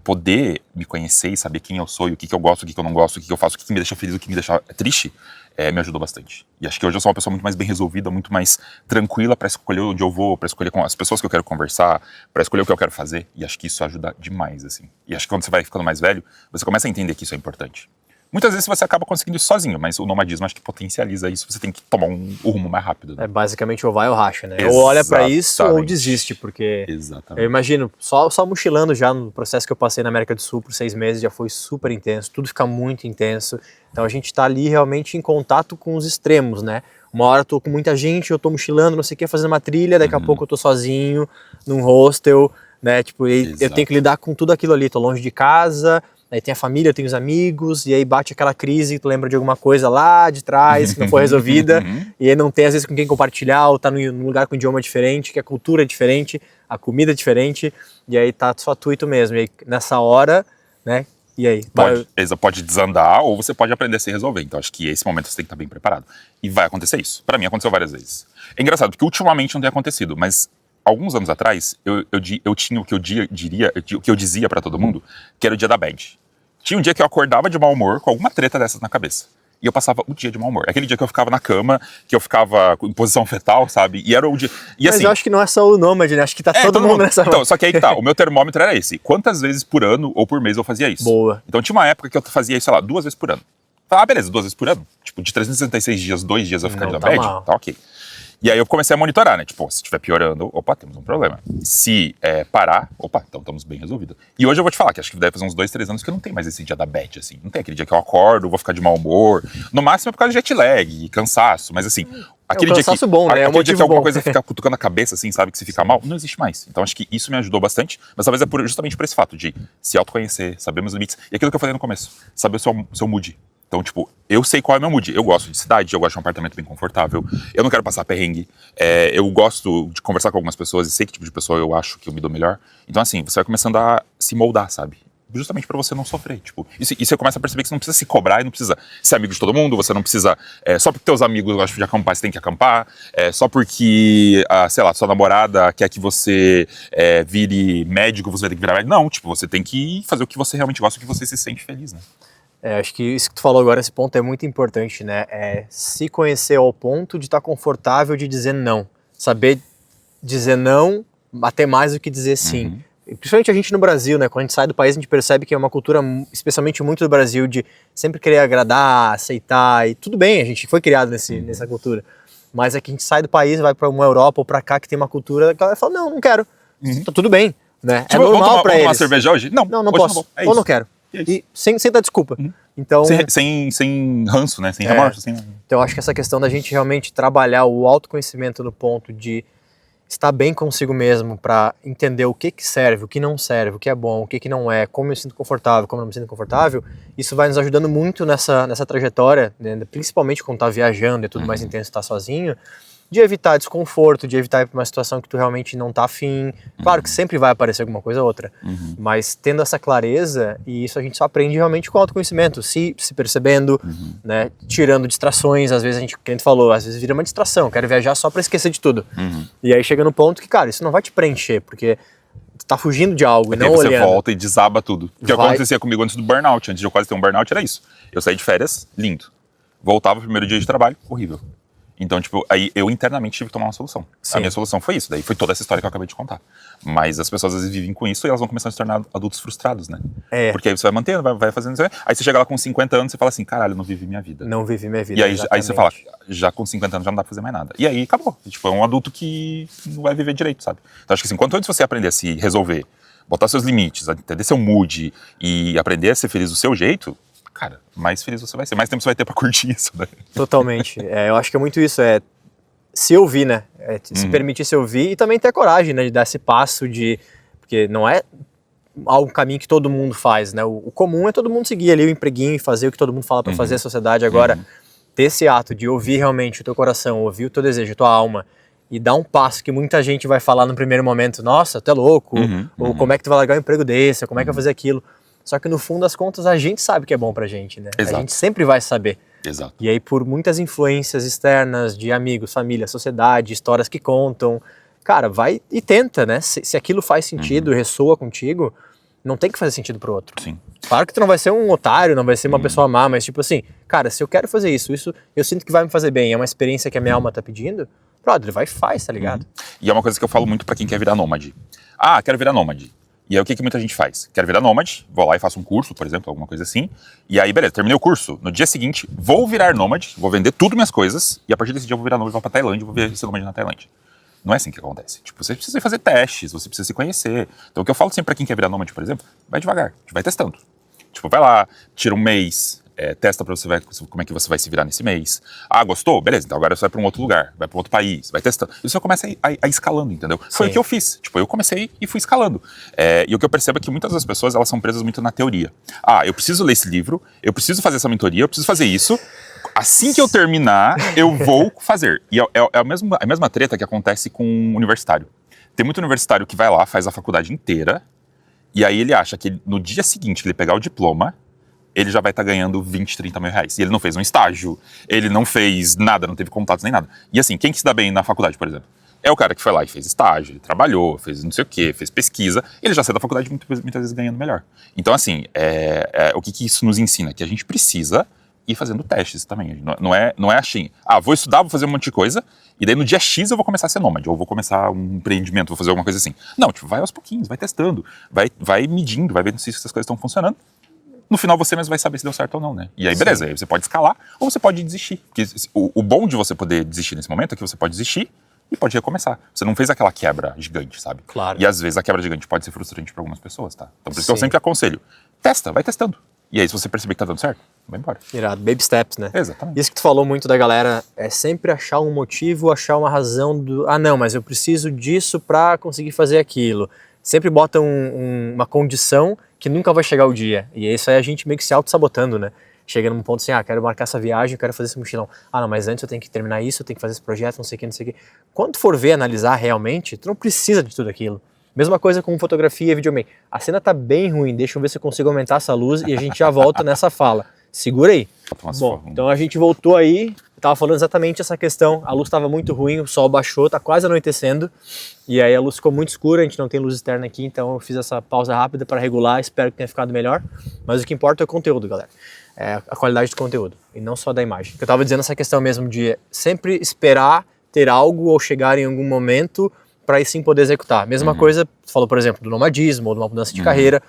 poder me conhecer e saber quem eu sou, e o que eu gosto, o que eu não gosto, o que eu faço, o que me deixa feliz, o que me deixa triste, me ajudou bastante. E acho que hoje eu sou uma pessoa muito mais bem resolvida, muito mais tranquila para escolher onde eu vou, para escolher com as pessoas que eu quero conversar, para escolher o que eu quero fazer. E acho que isso ajuda demais, assim. E acho que quando você vai ficando mais velho, você começa a entender que isso é importante. Muitas vezes você acaba conseguindo isso sozinho, mas o nomadismo acho que potencializa isso, você tem que tomar o rumo mais rápido. Né? Basicamente ou vai ou racha, né? Exatamente. Ou olha pra isso ou desiste, porque eu imagino, só mochilando já no processo que eu passei na América do Sul por 6 meses, já foi super intenso, tudo fica muito intenso, então a gente tá ali realmente em contato com os extremos, né? Uma hora eu tô com muita gente, eu tô mochilando, não sei o que, fazendo uma trilha, daqui a pouco eu tô sozinho, num hostel, né? Tipo, eu tenho que lidar com tudo aquilo ali, tô longe de casa... Aí tem a família, tem os amigos, e aí bate aquela crise, tu lembra de alguma coisa lá de trás que não foi resolvida, e aí não tem às vezes com quem compartilhar, ou tá num lugar com um idioma diferente, que a cultura é diferente, a comida é diferente, e aí tá só tu e tu mesmo. E aí nessa hora, né, E aí? Pode desandar ou você pode aprender a se resolver. Então, acho que esse momento você tem que estar bem preparado. E vai acontecer isso. Pra mim, aconteceu várias vezes. É engraçado, porque ultimamente não tem acontecido, mas alguns anos atrás, eu tinha o que eu dizia pra todo mundo, que era o dia da bad. Tinha um dia que eu acordava de mau humor com alguma treta dessas na cabeça. E eu passava o dia de mau humor. Aquele dia que eu ficava na cama, que eu ficava em posição fetal, sabe? E era o dia... E, mas assim, eu acho que não é só o Nômade, né? Acho que tá todo mundo nessa... Então, só que aí que tá. O meu termômetro era esse. Quantas vezes por ano ou por mês eu fazia isso? Boa. Então tinha uma época que eu fazia isso, sei lá, 2 vezes por ano. Ah, beleza, 2 vezes por ano. Tipo, de 366 dias, 2 dias eu ficar de bad, tá ok. E aí eu comecei a monitorar, né? Tipo, se estiver piorando, opa, temos um problema. Se parar, opa, então estamos bem resolvidos. E hoje eu vou te falar que acho que deve fazer uns 2, 3 anos que eu não tenho mais esse dia da bad, assim. Não tem aquele dia que eu acordo, vou ficar de mau humor. No máximo é por causa de jet lag, cansaço, mas assim... Aquele dia que, bom, né? Aquele dia que alguma coisa fica cutucando a cabeça, assim, sabe? Que se fica mal, não existe mais. Então acho que isso me ajudou bastante, mas talvez é justamente por esse fato de se autoconhecer, saber meus limites. E aquilo que eu falei no começo, saber o seu mood. Então, tipo, eu sei qual é o meu mood. Eu gosto de cidade, eu gosto de um apartamento bem confortável, eu não quero passar perrengue, eu gosto de conversar com algumas pessoas e sei que tipo de pessoa eu acho que eu me dou melhor. Então, assim, você vai começando a se moldar, sabe? Justamente pra você não sofrer, tipo, e você começa a perceber que você não precisa se cobrar e não precisa ser amigo de todo mundo, você não precisa, só porque teus amigos gostam de acampar, você tem que acampar, só porque, sei lá, sua namorada quer que você vire médico, você vai ter que virar médico, não, tipo, você tem que fazer o que você realmente gosta, o que você se sente feliz, né? Acho que isso que tu falou agora, esse ponto é muito importante, né? Se conhecer ao ponto de estar confortável de dizer não. Saber dizer não até mais do que dizer sim. Uhum. E principalmente a gente no Brasil, né? Quando a gente sai do país, a gente percebe que é uma cultura, especialmente muito do Brasil, de sempre querer agradar, aceitar. E tudo bem, a gente foi criado nessa cultura. Mas é que a gente sai do país, vai para uma Europa ou para cá que tem uma cultura que ela fala, não quero. Tá tudo bem, né? Tipo, é normal para eles. Vamos tomar cerveja hoje? Não hoje posso. Não ou não quero. E sem dar desculpa. Então, sem ranço, né? Sem remorso. Então acho que essa questão da gente realmente trabalhar o autoconhecimento no ponto de estar bem consigo mesmo para entender o que serve, o que não serve, o que é bom, o que não é, como eu me sinto confortável, como eu não me sinto confortável, isso vai nos ajudando muito nessa trajetória, né? Principalmente quando tá viajando, é tudo mais intenso, tá sozinho, de evitar desconforto, de evitar ir pra uma situação que tu realmente não tá afim. Claro que sempre vai aparecer alguma coisa ou outra, mas tendo essa clareza, e isso a gente só aprende realmente com autoconhecimento, se percebendo, né, tirando distrações, às vezes que a gente falou, às vezes vira uma distração, quero viajar só pra esquecer de tudo. E aí chega no ponto que, cara, isso não vai te preencher, porque tu tá fugindo de algo e não olhando. Você volta e desaba tudo. O que acontecia comigo antes do burnout, antes de eu quase ter um burnout, era isso. Eu saí de férias, lindo. Voltava no primeiro dia de trabalho, horrível. Então, tipo, aí eu internamente tive que tomar uma solução. Sim. A minha solução foi isso, daí foi toda essa história que eu acabei de contar. Mas as pessoas às vezes vivem com isso e elas vão começar a se tornar adultos frustrados, né? Porque aí você vai mantendo, vai fazendo isso. Aí você chega lá com 50 anos e fala assim, caralho, não vivi minha vida. Não vivi minha vida, E aí você fala, já com 50 anos já não dá pra fazer mais nada. E aí acabou. Tipo, é um adulto que não vai viver direito, sabe? Então acho que assim, quanto antes você aprender a se resolver, botar seus limites, entender seu mood e aprender a ser feliz do seu jeito, cara, mais feliz você vai ser. Mais tempo você vai ter pra curtir isso, né? Totalmente. Eu acho que é muito isso, se ouvir, né? Se permitir se ouvir e também ter a coragem, né, de dar esse passo porque não é um caminho que todo mundo faz, né? O comum é todo mundo seguir ali o empreguinho e fazer o que todo mundo fala para fazer a sociedade. Agora, ter esse ato de ouvir realmente o teu coração, ouvir o teu desejo, a tua alma e dar um passo que muita gente vai falar no primeiro momento, nossa, tu é louco, ou como é que tu vai largar um emprego desse, ou como é que vai fazer aquilo. Só que no fundo das contas a gente sabe que é bom pra gente, né? Exato. A gente sempre vai saber. Exato. E aí por muitas influências externas de amigos, família, sociedade, histórias que contam, cara, vai e tenta, né? Se aquilo faz sentido, ressoa contigo, não tem que fazer sentido pro outro. Sim. Claro que tu não vai ser um otário, não vai ser uma pessoa má, mas tipo assim, cara, se eu quero fazer isso eu sinto que vai me fazer bem, é uma experiência que a minha alma tá pedindo, brother, vai e faz, tá ligado? E é uma coisa que eu falo muito pra quem quer virar nômade. Ah, quero virar nômade. E aí o que muita gente faz? Quero virar nômade, vou lá e faço um curso, por exemplo, alguma coisa assim. E aí, beleza, terminei o curso. No dia seguinte, vou virar nômade, vou vender tudo minhas coisas. E a partir desse dia eu vou virar nômade, vou pra Tailândia, vou ser nômade na Tailândia. Não é assim que acontece. Tipo, você precisa fazer testes, você precisa se conhecer. Então o que eu falo sempre pra quem quer virar nômade, por exemplo, vai devagar, vai testando. Tipo, vai lá, tira um mês, testa pra você ver como é que você vai se virar nesse mês. Ah, gostou? Beleza, então agora você vai pra um outro lugar, vai pra um outro país, vai testando. E você começa a escalando, entendeu? Foi o que eu fiz. Tipo, eu comecei e fui escalando. E o que eu percebo é que muitas das pessoas, elas são presas muito na teoria. Ah, eu preciso ler esse livro, eu preciso fazer essa mentoria, eu preciso fazer isso. Assim que eu terminar, eu vou fazer. E é a mesma treta que acontece com um universitário. Tem muito universitário que vai lá, faz a faculdade inteira, E aí ele acha que no dia seguinte que ele pegar o diploma, ele já vai estar ganhando 20, 30 mil reais. E ele não fez um estágio, ele não fez nada, não teve contatos nem nada. E assim, quem que se dá bem na faculdade, por exemplo? É o cara que foi lá e fez estágio, ele trabalhou, fez não sei o quê, fez pesquisa, ele já saiu da faculdade muitas vezes ganhando melhor. Então assim, o que isso nos ensina? Que a gente precisa ir fazendo testes também. Não é assim, vou estudar, vou fazer um monte de coisa, e daí no dia X eu vou começar a ser nômade, ou vou começar um empreendimento, vou fazer alguma coisa assim. Não, tipo, vai aos pouquinhos, vai testando, vai medindo, vai vendo se essas coisas estão funcionando. No final você mesmo vai saber se deu certo ou não, né? E aí, beleza, aí você pode escalar ou você pode desistir. Porque o bom de você poder desistir nesse momento é que você pode desistir e pode recomeçar. Você não fez aquela quebra gigante, sabe? Claro. E às vezes a quebra gigante pode ser frustrante para algumas pessoas, tá? Então por isso que eu sempre aconselho. Testa, vai testando. E aí, se você perceber que tá dando certo, vai embora. Irado, baby steps, né? Exatamente. Isso que tu falou muito da galera é sempre achar um motivo, achar uma razão do... não, mas eu preciso disso pra conseguir fazer aquilo. Sempre bota uma condição que nunca vai chegar o dia. E isso aí a gente meio que se auto-sabotando, né? Chega num ponto assim, quero marcar essa viagem, quero fazer esse mochilão. Não, mas antes eu tenho que terminar isso, eu tenho que fazer esse projeto, não sei o que, não sei o que. Quando tu for ver, analisar realmente, tu não precisa de tudo aquilo. Mesma coisa com fotografia e videomaker. A cena tá bem ruim, deixa eu ver se eu consigo aumentar essa luz e a gente já volta nessa fala. Segura aí. Bom, então a gente voltou aí, tava falando exatamente essa questão, a luz estava muito ruim, o sol baixou, tá quase anoitecendo, e aí a luz ficou muito escura, a gente não tem luz externa aqui, então eu fiz essa pausa rápida para regular, espero que tenha ficado melhor, mas o que importa é o conteúdo, galera. É a qualidade do conteúdo, e não só da imagem. Eu tava dizendo essa questão mesmo de sempre esperar ter algo ou chegar em algum momento para aí sim poder executar. Mesma coisa, tu falou, por exemplo, do nomadismo ou de uma mudança de carreira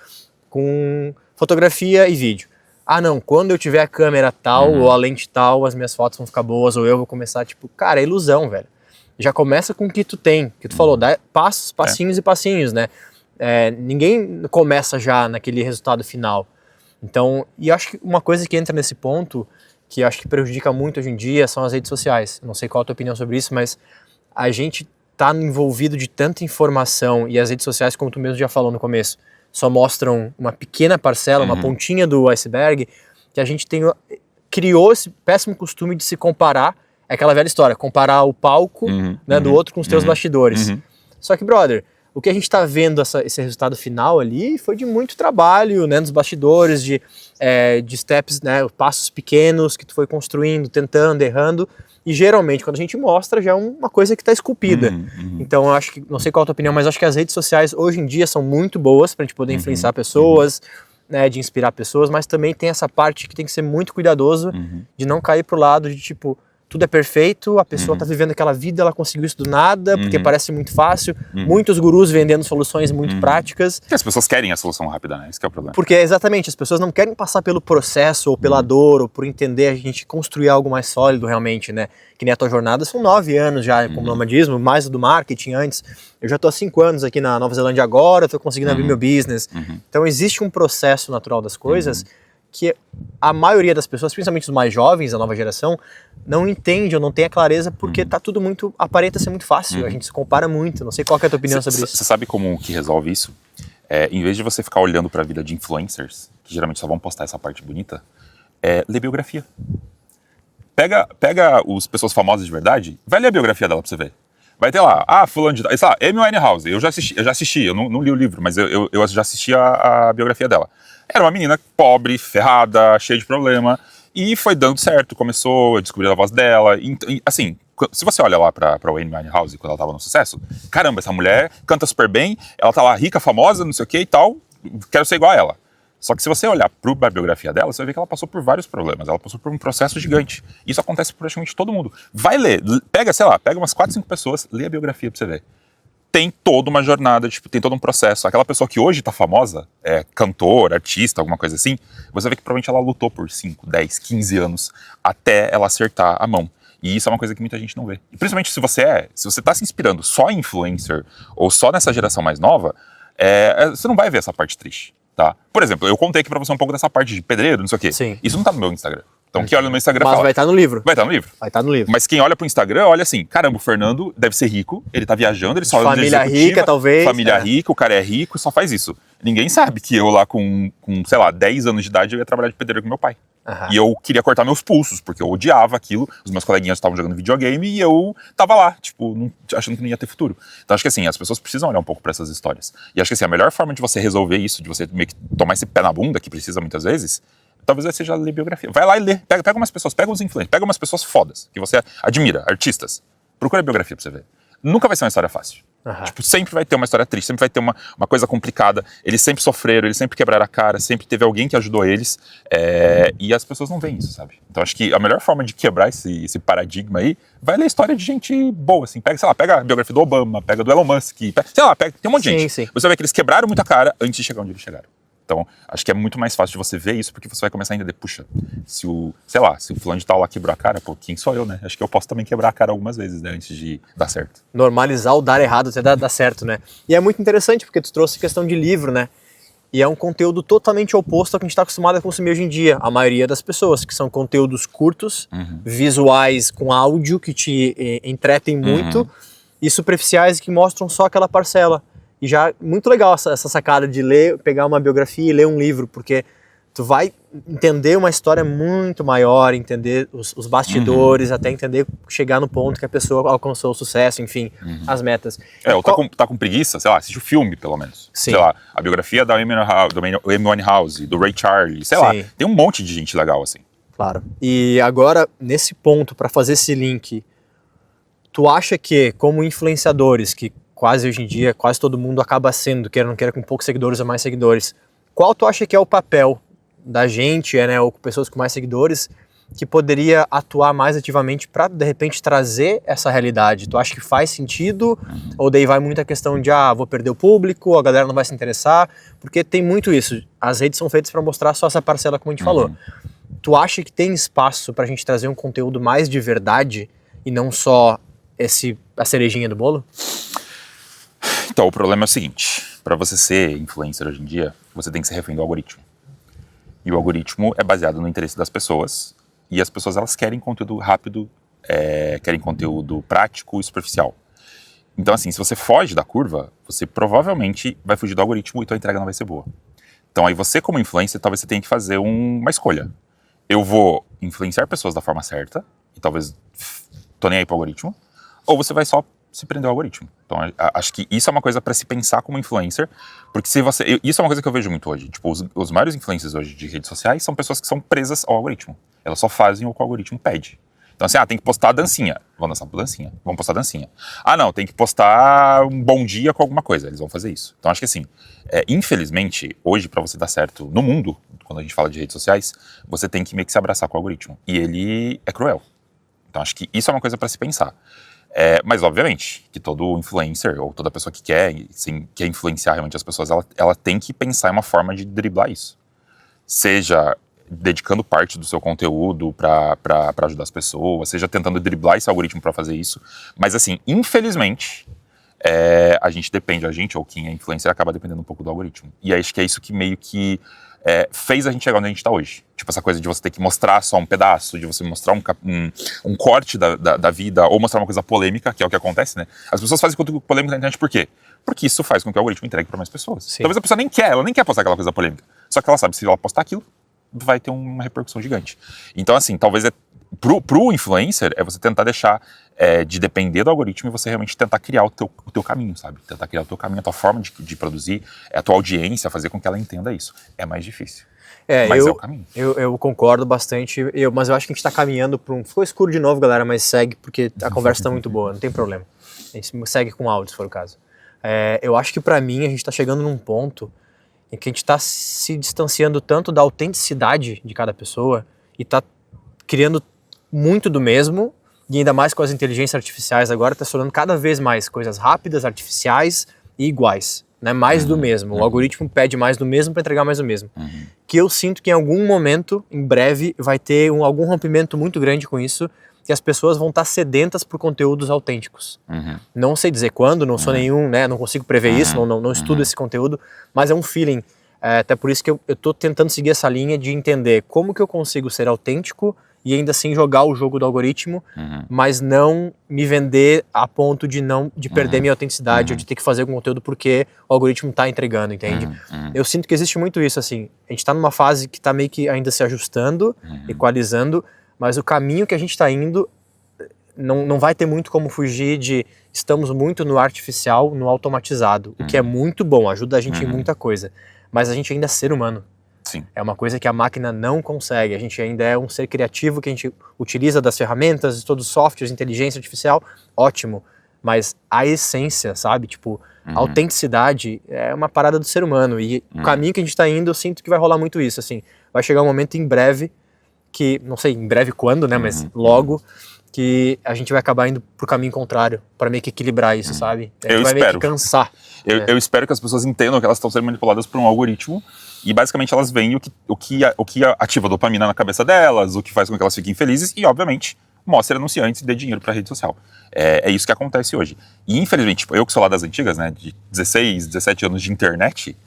com fotografia e vídeo. Não, quando eu tiver a câmera tal ou a lente tal, as minhas fotos vão ficar boas, ou eu vou começar, tipo, cara, é ilusão, velho. Já começa com o que tu tem, que tu falou, dá passos, passinhos e passinhos, né? Ninguém começa já naquele resultado final. Então, e acho que uma coisa que entra nesse ponto, que acho que prejudica muito hoje em dia, são as redes sociais. Não sei qual a tua opinião sobre isso, mas a gente tá envolvido de tanta informação, e as redes sociais, como tu mesmo já falou no começo, só mostram uma pequena parcela, uma pontinha do iceberg, que a gente criou esse péssimo costume de se comparar, é aquela velha história, comparar o palco do outro com os teus bastidores. Só que, brother, o que a gente tá vendo, esse resultado final ali, foi de muito trabalho, né, nos bastidores, de steps, né, passos pequenos que tu foi construindo, tentando, errando, e geralmente quando a gente mostra já é uma coisa que está esculpida. Então eu acho que, não sei qual a tua opinião, mas acho que as redes sociais hoje em dia são muito boas para a gente poder influenciar pessoas, né, de inspirar pessoas, mas também tem essa parte que tem que ser muito cuidadoso de não cair pro lado de tipo, tudo é perfeito, a pessoa tá vivendo aquela vida, ela conseguiu isso do nada, porque parece muito fácil, muitos gurus vendendo soluções muito práticas. Porque as pessoas querem a solução rápida, né? Esse que é o problema. Porque exatamente, as pessoas não querem passar pelo processo, ou pela dor, ou por entender a gente construir algo mais sólido realmente, né? Que nem a tua jornada, são 9 anos já com o nomadismo, mais do marketing antes. Eu já tô há 5 anos aqui na Nova Zelândia agora, tô conseguindo abrir meu business. Então existe um processo natural das coisas que a maioria das pessoas, principalmente os mais jovens, da nova geração, não entende ou não tem a clareza porque tá tudo muito, aparenta ser muito fácil, a gente se compara muito, não sei qual que é a tua opinião sobre isso. Você sabe como que resolve isso? Em vez de você ficar olhando para a vida de influencers, que geralmente só vão postar essa parte bonita, lê biografia. Pega as pessoas famosas de verdade, vai ler a biografia dela pra você ver. Vai ter lá, fulano de tal, sei lá, Amy Winehouse, eu já assisti, eu não li o livro, mas eu já assisti a biografia dela. Era uma menina pobre, ferrada, cheia de problema, e foi dando certo, começou a descobrir a voz dela, e, assim, se você olha lá pra Amy Winehouse quando ela tava no sucesso, caramba, essa mulher canta super bem, ela tá lá rica, famosa, não sei o que e tal, quero ser igual a ela. Só que se você olhar para a biografia dela, você vai ver que ela passou por vários problemas, ela passou por um processo gigante. Isso acontece com praticamente todo mundo. Vai ler, pega umas 4, 5 pessoas, lê a biografia pra você ver. Tem toda uma jornada, tem todo um processo. Aquela pessoa que hoje tá famosa, cantor, artista, alguma coisa assim, você vê que provavelmente ela lutou por 5, 10, 15 anos até ela acertar a mão. E isso é uma coisa que muita gente não vê. E principalmente se você tá se inspirando só em influencer ou só nessa geração mais nova, você não vai ver essa parte triste. Tá? Por exemplo, eu contei aqui pra você um pouco dessa parte de pedreiro, não sei o quê. Sim. Isso não tá no meu Instagram. Então quem olha no meu Instagram Mas fala... vai estar no livro. Vai estar no livro. Vai estar no livro. Mas quem olha pro Instagram, olha assim, caramba, o Fernando deve ser rico, ele tá viajando, ele só anda de família rica, talvez. Família rica, o cara é rico e só faz isso. Ninguém sabe que eu lá com, sei lá, 10 anos de idade, eu ia trabalhar de pedreiro com meu pai. E eu queria cortar meus pulsos, porque eu odiava aquilo. Os meus coleguinhas estavam jogando videogame e eu tava lá, tipo, achando que não ia ter futuro. Então acho que assim, as pessoas precisam olhar um pouco pra essas histórias. E acho que assim, a melhor forma de você resolver isso, de você meio que tomar esse pé na bunda, que precisa muitas vezes, talvez seja ler biografia. Vai lá e lê. Pega umas pessoas, pega uns influencers, pega umas pessoas fodas, que você admira, artistas. Procura a biografia pra você ver. Nunca vai ser uma história fácil. Tipo, sempre vai ter uma história triste, sempre vai ter uma coisa complicada. Eles sempre sofreram, eles sempre quebraram a cara, sempre teve alguém que ajudou eles. E as pessoas não veem isso, sabe? Então acho que a melhor forma de quebrar esse paradigma aí, vai ler a história de gente boa, assim. Pega, sei lá, pega a biografia do Obama, pega do Elon Musk, sei lá, tem um monte de gente. Sim. Você vai ver que eles quebraram muita cara antes de chegar onde eles chegaram. Então, acho que é muito mais fácil de você ver isso, porque você vai começar a entender, puxa, se o fulano de tal lá quebrou a cara, pô, quem sou eu, né? Acho que eu posso também quebrar a cara algumas vezes, né, antes de dar certo. Normalizar o dar errado até dar certo, né? E é muito interessante, porque tu trouxe questão de livro, né? E é um conteúdo totalmente oposto ao que a gente está acostumado a consumir hoje em dia, a maioria das pessoas, que são conteúdos curtos, visuais com áudio, que te entretem muito, e superficiais que mostram só aquela parcela. E já muito legal essa sacada de ler, pegar uma biografia e ler um livro, porque tu vai entender uma história muito maior, entender os bastidores, até entender, chegar no ponto que a pessoa alcançou o sucesso, enfim, as metas. Ou tá com preguiça, sei lá, assiste o filme, pelo menos. Sim. Sei lá, a biografia da Amy Winehouse, do Ray Charles, sei lá, tem um monte de gente legal, assim. Claro. E agora, nesse ponto, para fazer esse link, tu acha que, como influenciadores, que quase hoje em dia, quase todo mundo acaba sendo, queira ou não queira, com poucos seguidores ou mais seguidores, qual tu acha que é o papel da gente, né, ou com pessoas com mais seguidores, que poderia atuar mais ativamente para, de repente, trazer essa realidade? Tu acha que faz sentido? Ou daí vai muita questão de, vou perder o público, a galera não vai se interessar? Porque tem muito isso. As redes são feitas para mostrar só essa parcela, como a gente falou. Tu acha que tem espaço para a gente trazer um conteúdo mais de verdade e não só a cerejinha do bolo? Então, o problema é o seguinte, para você ser influencer hoje em dia, você tem que ser refém do algoritmo. E o algoritmo é baseado no interesse das pessoas, e as pessoas elas querem conteúdo rápido, querem conteúdo prático e superficial. Então assim, se você foge da curva, você provavelmente vai fugir do algoritmo e tua entrega não vai ser boa. Então aí você como influencer, talvez você tenha que fazer uma escolha. Eu vou influenciar pessoas da forma certa, e talvez tô nem aí pro algoritmo, ou você vai só se prender ao algoritmo. Então, acho que isso é uma coisa para se pensar como influencer, porque se você... Isso é uma coisa que eu vejo muito hoje. Tipo, os maiores influencers hoje de redes sociais são pessoas que são presas ao algoritmo. Elas só fazem o que o algoritmo pede. Então, assim, tem que postar a dancinha. Vamos dançar por dancinha. Vamos postar a dancinha. Não, tem que postar um bom dia com alguma coisa. Eles vão fazer isso. Então, acho que assim, infelizmente, hoje, para você dar certo no mundo, quando a gente fala de redes sociais, você tem que meio que se abraçar com o algoritmo. E ele é cruel. Então, acho que isso é uma coisa para se pensar. Mas, obviamente, que todo influencer ou toda pessoa que quer influenciar realmente as pessoas, ela tem que pensar em uma forma de driblar isso. Seja dedicando parte do seu conteúdo para ajudar as pessoas, seja tentando driblar esse algoritmo para fazer isso. Mas, assim, infelizmente, a gente ou quem é influencer acaba dependendo um pouco do algoritmo. E acho que é isso que meio que fez a gente chegar onde a gente está hoje. Tipo, essa coisa de você ter que mostrar só um pedaço, de você mostrar um corte da vida, ou mostrar uma coisa polêmica, que é o que acontece, né? As pessoas fazem conteúdo polêmico na internet por quê? Porque isso faz com que o algoritmo entregue para mais pessoas. Sim. Talvez a pessoa ela nem quer postar aquela coisa polêmica. Só que ela sabe, se ela postar aquilo, vai ter uma repercussão gigante. Então, assim, talvez pro influencer é você tentar deixar de depender do algoritmo e você realmente tentar criar o teu caminho, sabe? Tentar criar o teu caminho, a tua forma de produzir, a tua audiência, fazer com que ela entenda isso. É mais difícil. Mas é o caminho. Eu concordo bastante, mas eu acho que a gente tá caminhando para ficou escuro de novo, galera, mas segue, porque a conversa tá muito boa, não tem problema. A gente segue com áudio, se for o caso. Eu acho que para mim a gente tá chegando num ponto em que a gente tá se distanciando tanto da autenticidade de cada pessoa e tá criando muito do mesmo, e ainda mais com as inteligências artificiais agora, tá se tornando cada vez mais coisas rápidas, artificiais e iguais, né? Mais do mesmo. O algoritmo pede mais do mesmo para entregar mais do mesmo. Que eu sinto que em algum momento, em breve, vai ter algum rompimento muito grande com isso, que as pessoas vão estar sedentas por conteúdos autênticos. Não sei dizer quando, não sou nenhum, né? Não consigo prever isso, não estudo esse conteúdo, mas é um feeling. Até por isso que eu tô tentando seguir essa linha de entender como que eu consigo ser autêntico e ainda assim jogar o jogo do algoritmo, mas não me vender a ponto de perder minha autenticidade ou de ter que fazer algum conteúdo porque o algoritmo tá entregando, entende? Eu sinto que existe muito isso, assim, a gente tá numa fase que tá meio que ainda se ajustando, equalizando, mas o caminho que a gente tá indo não vai ter muito como fugir de estamos muito no artificial, no automatizado, o que é muito bom, ajuda a gente em muita coisa, mas a gente ainda é ser humano. Sim. É uma coisa que a máquina não consegue, a gente ainda é um ser criativo que a gente utiliza das ferramentas, de todos os softwares, inteligência artificial, ótimo, mas a essência, sabe, tipo, a autenticidade é uma parada do ser humano e o caminho que a gente tá indo, eu sinto que vai rolar muito isso, assim, vai chegar um momento em breve que, não sei em breve quando, né, mas logo, que a gente vai acabar indo pro caminho contrário, para meio que equilibrar isso, sabe? A gente vai meio que cansar. Eu espero que as pessoas entendam que elas estão sendo manipuladas por um algoritmo e basicamente elas veem o que ativa a dopamina na cabeça delas, o que faz com que elas fiquem felizes e, obviamente, mostra anunciantes e dê dinheiro pra rede social. É isso que acontece hoje. E, infelizmente, tipo, eu que sou lá das antigas, né, de 16, 17 anos de internet,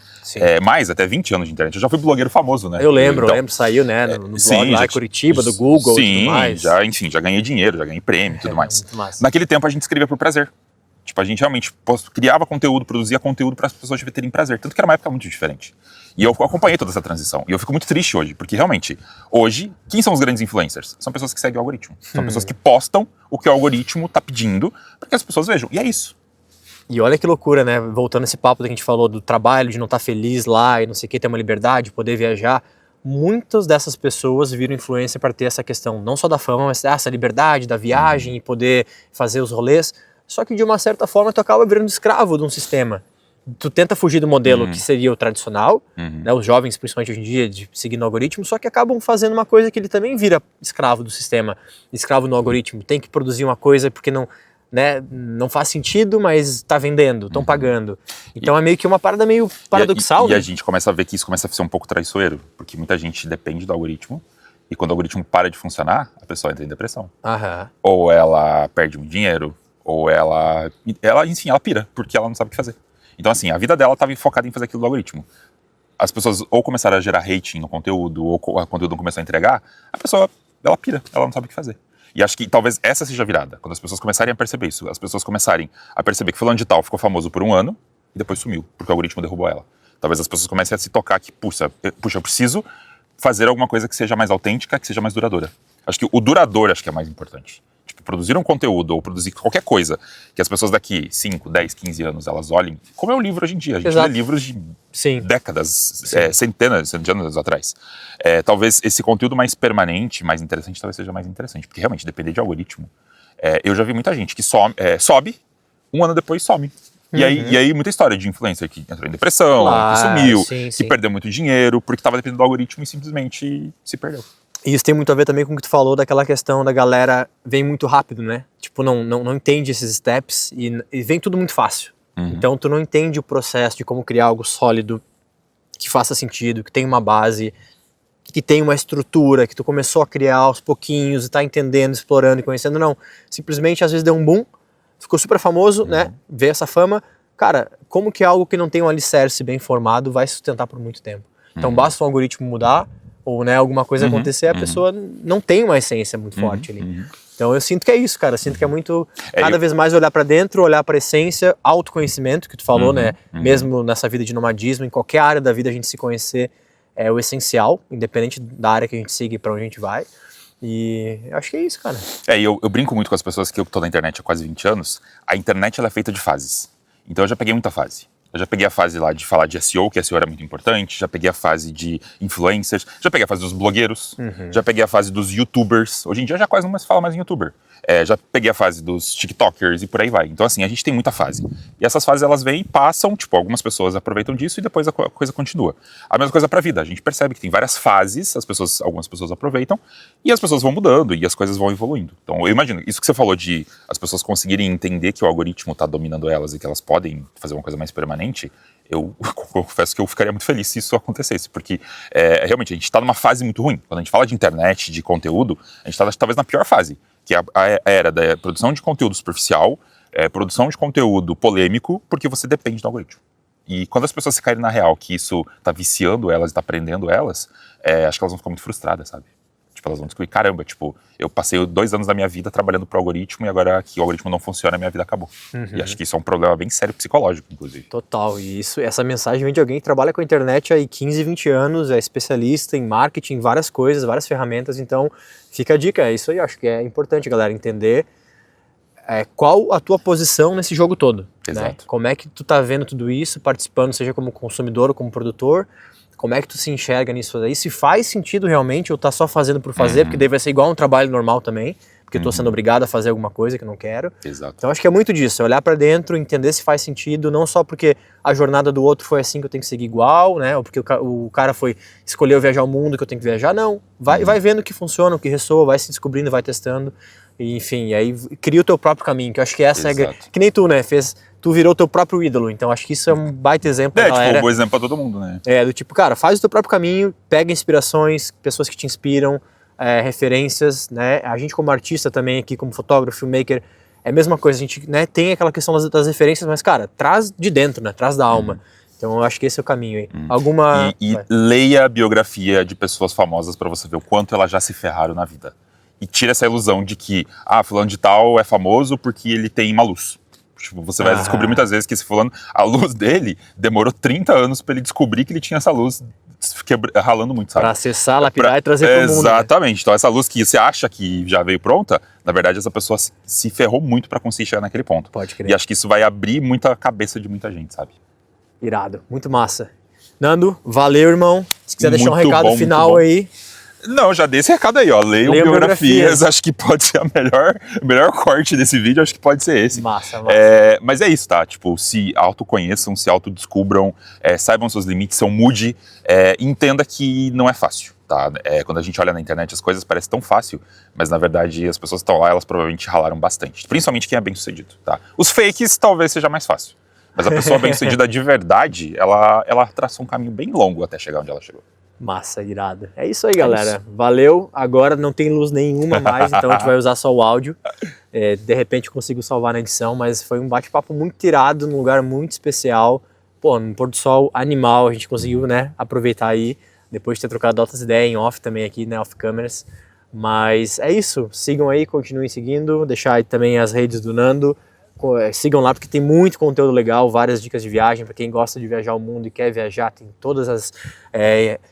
mais até 20 anos de internet, eu já fui blogueiro famoso, né? Eu lembro, saiu, né, no blog lá em Curitiba, do Google e tudo mais. Enfim, já ganhei dinheiro, já ganhei prêmio e tudo mais. Naquele tempo a gente escrevia por prazer. Tipo, a gente realmente criava conteúdo, produzia conteúdo para as pessoas terem prazer. Tanto que era uma época muito diferente. E eu acompanhei toda essa transição. E eu fico muito triste hoje, porque realmente, hoje, quem são os grandes influencers? São pessoas que seguem o algoritmo. São pessoas que postam o que o algoritmo tá pedindo para que as pessoas vejam. E é isso. E olha que loucura, né? Voltando esse papo que a gente falou do trabalho, de não estar feliz lá e não sei o que, ter uma liberdade, poder viajar. Muitas dessas pessoas viram influência para ter essa questão, não só da fama, mas essa liberdade da viagem e poder fazer os rolês. Só que de uma certa forma tu acaba virando escravo de um sistema. Tu tenta fugir do modelo que seria o tradicional, né, os jovens, principalmente hoje em dia, de seguir no algoritmo, só que acabam fazendo uma coisa que ele também vira escravo do sistema, escravo no algoritmo. Tem que produzir uma coisa porque não faz sentido, mas está vendendo, estão pagando. Então é meio que uma parada meio paradoxal. E a gente começa a ver que isso começa a ser um pouco traiçoeiro, porque muita gente depende do algoritmo, e quando o algoritmo para de funcionar, a pessoa entra em depressão. Ou ela perde muito dinheiro, ou ela pira, porque ela não sabe o que fazer. Então, assim, a vida dela estava focada em fazer aquilo do algoritmo. As pessoas ou começaram a gerar rating no conteúdo, ou o conteúdo não começou a entregar, a pessoa, ela pira, ela não sabe o que fazer. E acho que talvez essa seja a virada, quando as pessoas começarem a perceber isso, as pessoas começarem a perceber que fulano de tal ficou famoso por um ano e depois sumiu, porque o algoritmo derrubou ela. Talvez as pessoas comecem a se tocar que, puxa, eu preciso fazer alguma coisa que seja mais autêntica, que seja mais duradoura. Acho que o duradouro acho que é mais importante. Tipo, produzir um conteúdo ou produzir qualquer coisa que as pessoas daqui 5, 10, 15 anos elas olhem, como é um livro hoje em dia. A gente lê livros de décadas, centenas de anos atrás. Talvez esse conteúdo mais permanente, mais interessante, talvez seja mais interessante. Porque realmente, depender de algoritmo. Eu já vi muita gente que sobe, um ano depois some. E aí muita história de influencer que entrou em depressão, que sumiu, que perdeu muito dinheiro, porque estava dependendo do algoritmo e simplesmente se perdeu. E isso tem muito a ver também com o que tu falou daquela questão da galera vem muito rápido, né? Tipo, não entende esses steps e vem tudo muito fácil. Então tu não entende o processo de como criar algo sólido, que faça sentido, que tenha uma base, que tenha uma estrutura, que tu começou a criar aos pouquinhos e tá entendendo, explorando e conhecendo. Não, simplesmente às vezes deu um boom, ficou super famoso, né? Vê essa fama. Cara, como que algo que não tem um alicerce bem formado vai sustentar por muito tempo? Então basta o algoritmo mudar, ou alguma coisa acontecer, a pessoa não tem uma essência muito forte ali. Então eu sinto que é isso, cara. Eu sinto que é muito, cada vez mais olhar pra dentro, olhar pra essência, autoconhecimento, que tu falou, né? Mesmo nessa vida de nomadismo, em qualquer área da vida a gente se conhecer é o essencial, independente da área que a gente siga e pra onde a gente vai. E eu acho que é isso, cara. Eu brinco muito com as pessoas que eu tô na internet há quase 20 anos. A internet ela é feita de fases. Então eu já peguei muita fase. Eu já peguei a fase lá de falar de SEO, que SEO era muito importante, já peguei a fase de influencers, já peguei a fase dos blogueiros, já peguei a fase dos youtubers, hoje em dia já quase não mais fala mais em youtuber, já peguei a fase dos tiktokers e por aí vai. Então assim, a gente tem muita fase. E essas fases elas vêm e passam, tipo, algumas pessoas aproveitam disso e depois a coisa continua. A mesma coisa pra vida, a gente percebe que tem várias fases, algumas pessoas aproveitam e as pessoas vão mudando e as coisas vão evoluindo. Então eu imagino, isso que você falou de as pessoas conseguirem entender que o algoritmo tá dominando elas e que elas podem fazer uma coisa mais permanente, eu confesso que eu ficaria muito feliz se isso acontecesse, porque realmente a gente está numa fase muito ruim. Quando a gente fala de internet, de conteúdo, a gente está talvez na pior fase, que é a era da produção de conteúdo superficial, produção de conteúdo polêmico, porque você depende do algoritmo. E quando as pessoas se caírem na real que isso está viciando elas e está prendendo elas, acho que elas vão ficar muito frustradas, sabe? Tipo, elas vão descobrir, caramba, tipo, eu passei 2 anos da minha vida trabalhando pro algoritmo e agora que o algoritmo não funciona, minha vida acabou. E acho que isso é um problema bem sério psicológico, inclusive. Total, e essa mensagem vem de alguém que trabalha com a internet há 15, 20 anos, é especialista em marketing, em várias coisas, várias ferramentas, então fica a dica, é isso aí, acho que é importante, galera, entender qual a tua posição nesse jogo todo. Exato. Né? Como é que tu tá vendo tudo isso, participando, seja como consumidor ou como produtor, como é que tu se enxerga nisso aí, se faz sentido realmente ou tá só fazendo por fazer, porque daí vai ser igual um trabalho normal também, porque eu tô sendo obrigado a fazer alguma coisa que eu não quero. Exato. Então acho que é muito disso, é olhar para dentro, entender se faz sentido, não só porque a jornada do outro foi assim que eu tenho que seguir igual, né, ou porque o cara escolheu viajar o mundo que eu tenho que viajar, não. Vai vendo o que funciona, o que ressoa, vai se descobrindo, vai testando, e, enfim, aí cria o teu próprio caminho, que eu acho que essa é que nem tu, né, tu virou teu próprio ídolo, então acho que isso é um baita exemplo pra galera. Tipo, um bom exemplo pra todo mundo, né? Do tipo, cara, faz o teu próprio caminho, pega inspirações, pessoas que te inspiram, referências, né? A gente como artista também aqui, como fotógrafo, filmmaker, é a mesma coisa, a gente, né, tem aquela questão das referências, mas, cara, traz de dentro, né? Traz da alma. Então eu acho que esse é o caminho aí. E leia a biografia de pessoas famosas pra você ver o quanto elas já se ferraram na vida. E tira essa ilusão de que, fulano de tal é famoso porque ele tem uma luz. Tipo, você vai descobrir muitas vezes que esse fulano, a luz dele demorou 30 anos pra ele descobrir que ele tinha essa luz ralando muito, sabe? Pra acessar, lapidar e trazer pro mundo. Exatamente. Né? Então essa luz que você acha que já veio pronta, na verdade essa pessoa se ferrou muito pra conseguir chegar naquele ponto. Pode crer. E acho que isso vai abrir muita cabeça de muita gente, sabe? Irado. Muito massa. Nando, valeu, irmão. Se quiser deixar um Muito recado bom, final aí. Não, já dei esse recado aí, ó. Leiam biografias, acho que pode ser o melhor corte desse vídeo, acho que pode ser esse. Massa. Mas é isso, tá? Tipo, se autoconheçam, se autodescubram, saibam seus limites, mude, entenda que não é fácil, tá? Quando a gente olha na internet, as coisas parecem tão fácil, mas na verdade as pessoas que estão lá, elas provavelmente ralaram bastante. Principalmente quem é bem sucedido, tá? Os fakes talvez seja mais fácil, mas a pessoa bem sucedida de verdade, ela traçou um caminho bem longo até chegar onde ela chegou. Massa, irada. É isso aí, galera. Valeu. Agora não tem luz nenhuma mais, então a gente vai usar só o áudio. De repente eu consigo salvar na edição, mas foi um bate-papo muito irado, num lugar muito especial. Pô, no pôr do sol animal, a gente conseguiu, né, aproveitar aí, depois de ter trocado outras ideias em off também aqui, né, off câmeras. Mas é isso. Sigam aí, continuem seguindo. Deixar aí também as redes do Nando. Sigam lá porque tem muito conteúdo legal, várias dicas de viagem para quem gosta de viajar o mundo e quer viajar, tem todas as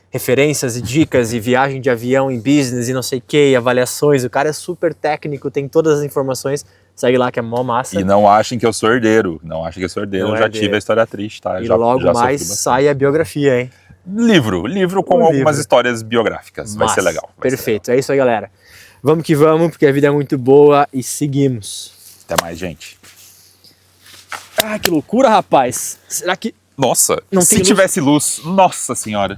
referências e dicas e viagem de avião em business e não sei o que, avaliações, o cara é super técnico, tem todas as informações, segue lá que é mó massa. E não achem que eu sou herdeiro, eu já tive a história triste, tá? E logo mais sai a biografia, hein? Livro com algumas histórias biográficas, vai ser legal. Perfeito, é isso aí, galera. Vamos que vamos, porque a vida é muito boa e seguimos. Até mais, gente. Que loucura, rapaz. Será que... Nossa, não se tivesse luz, nossa senhora.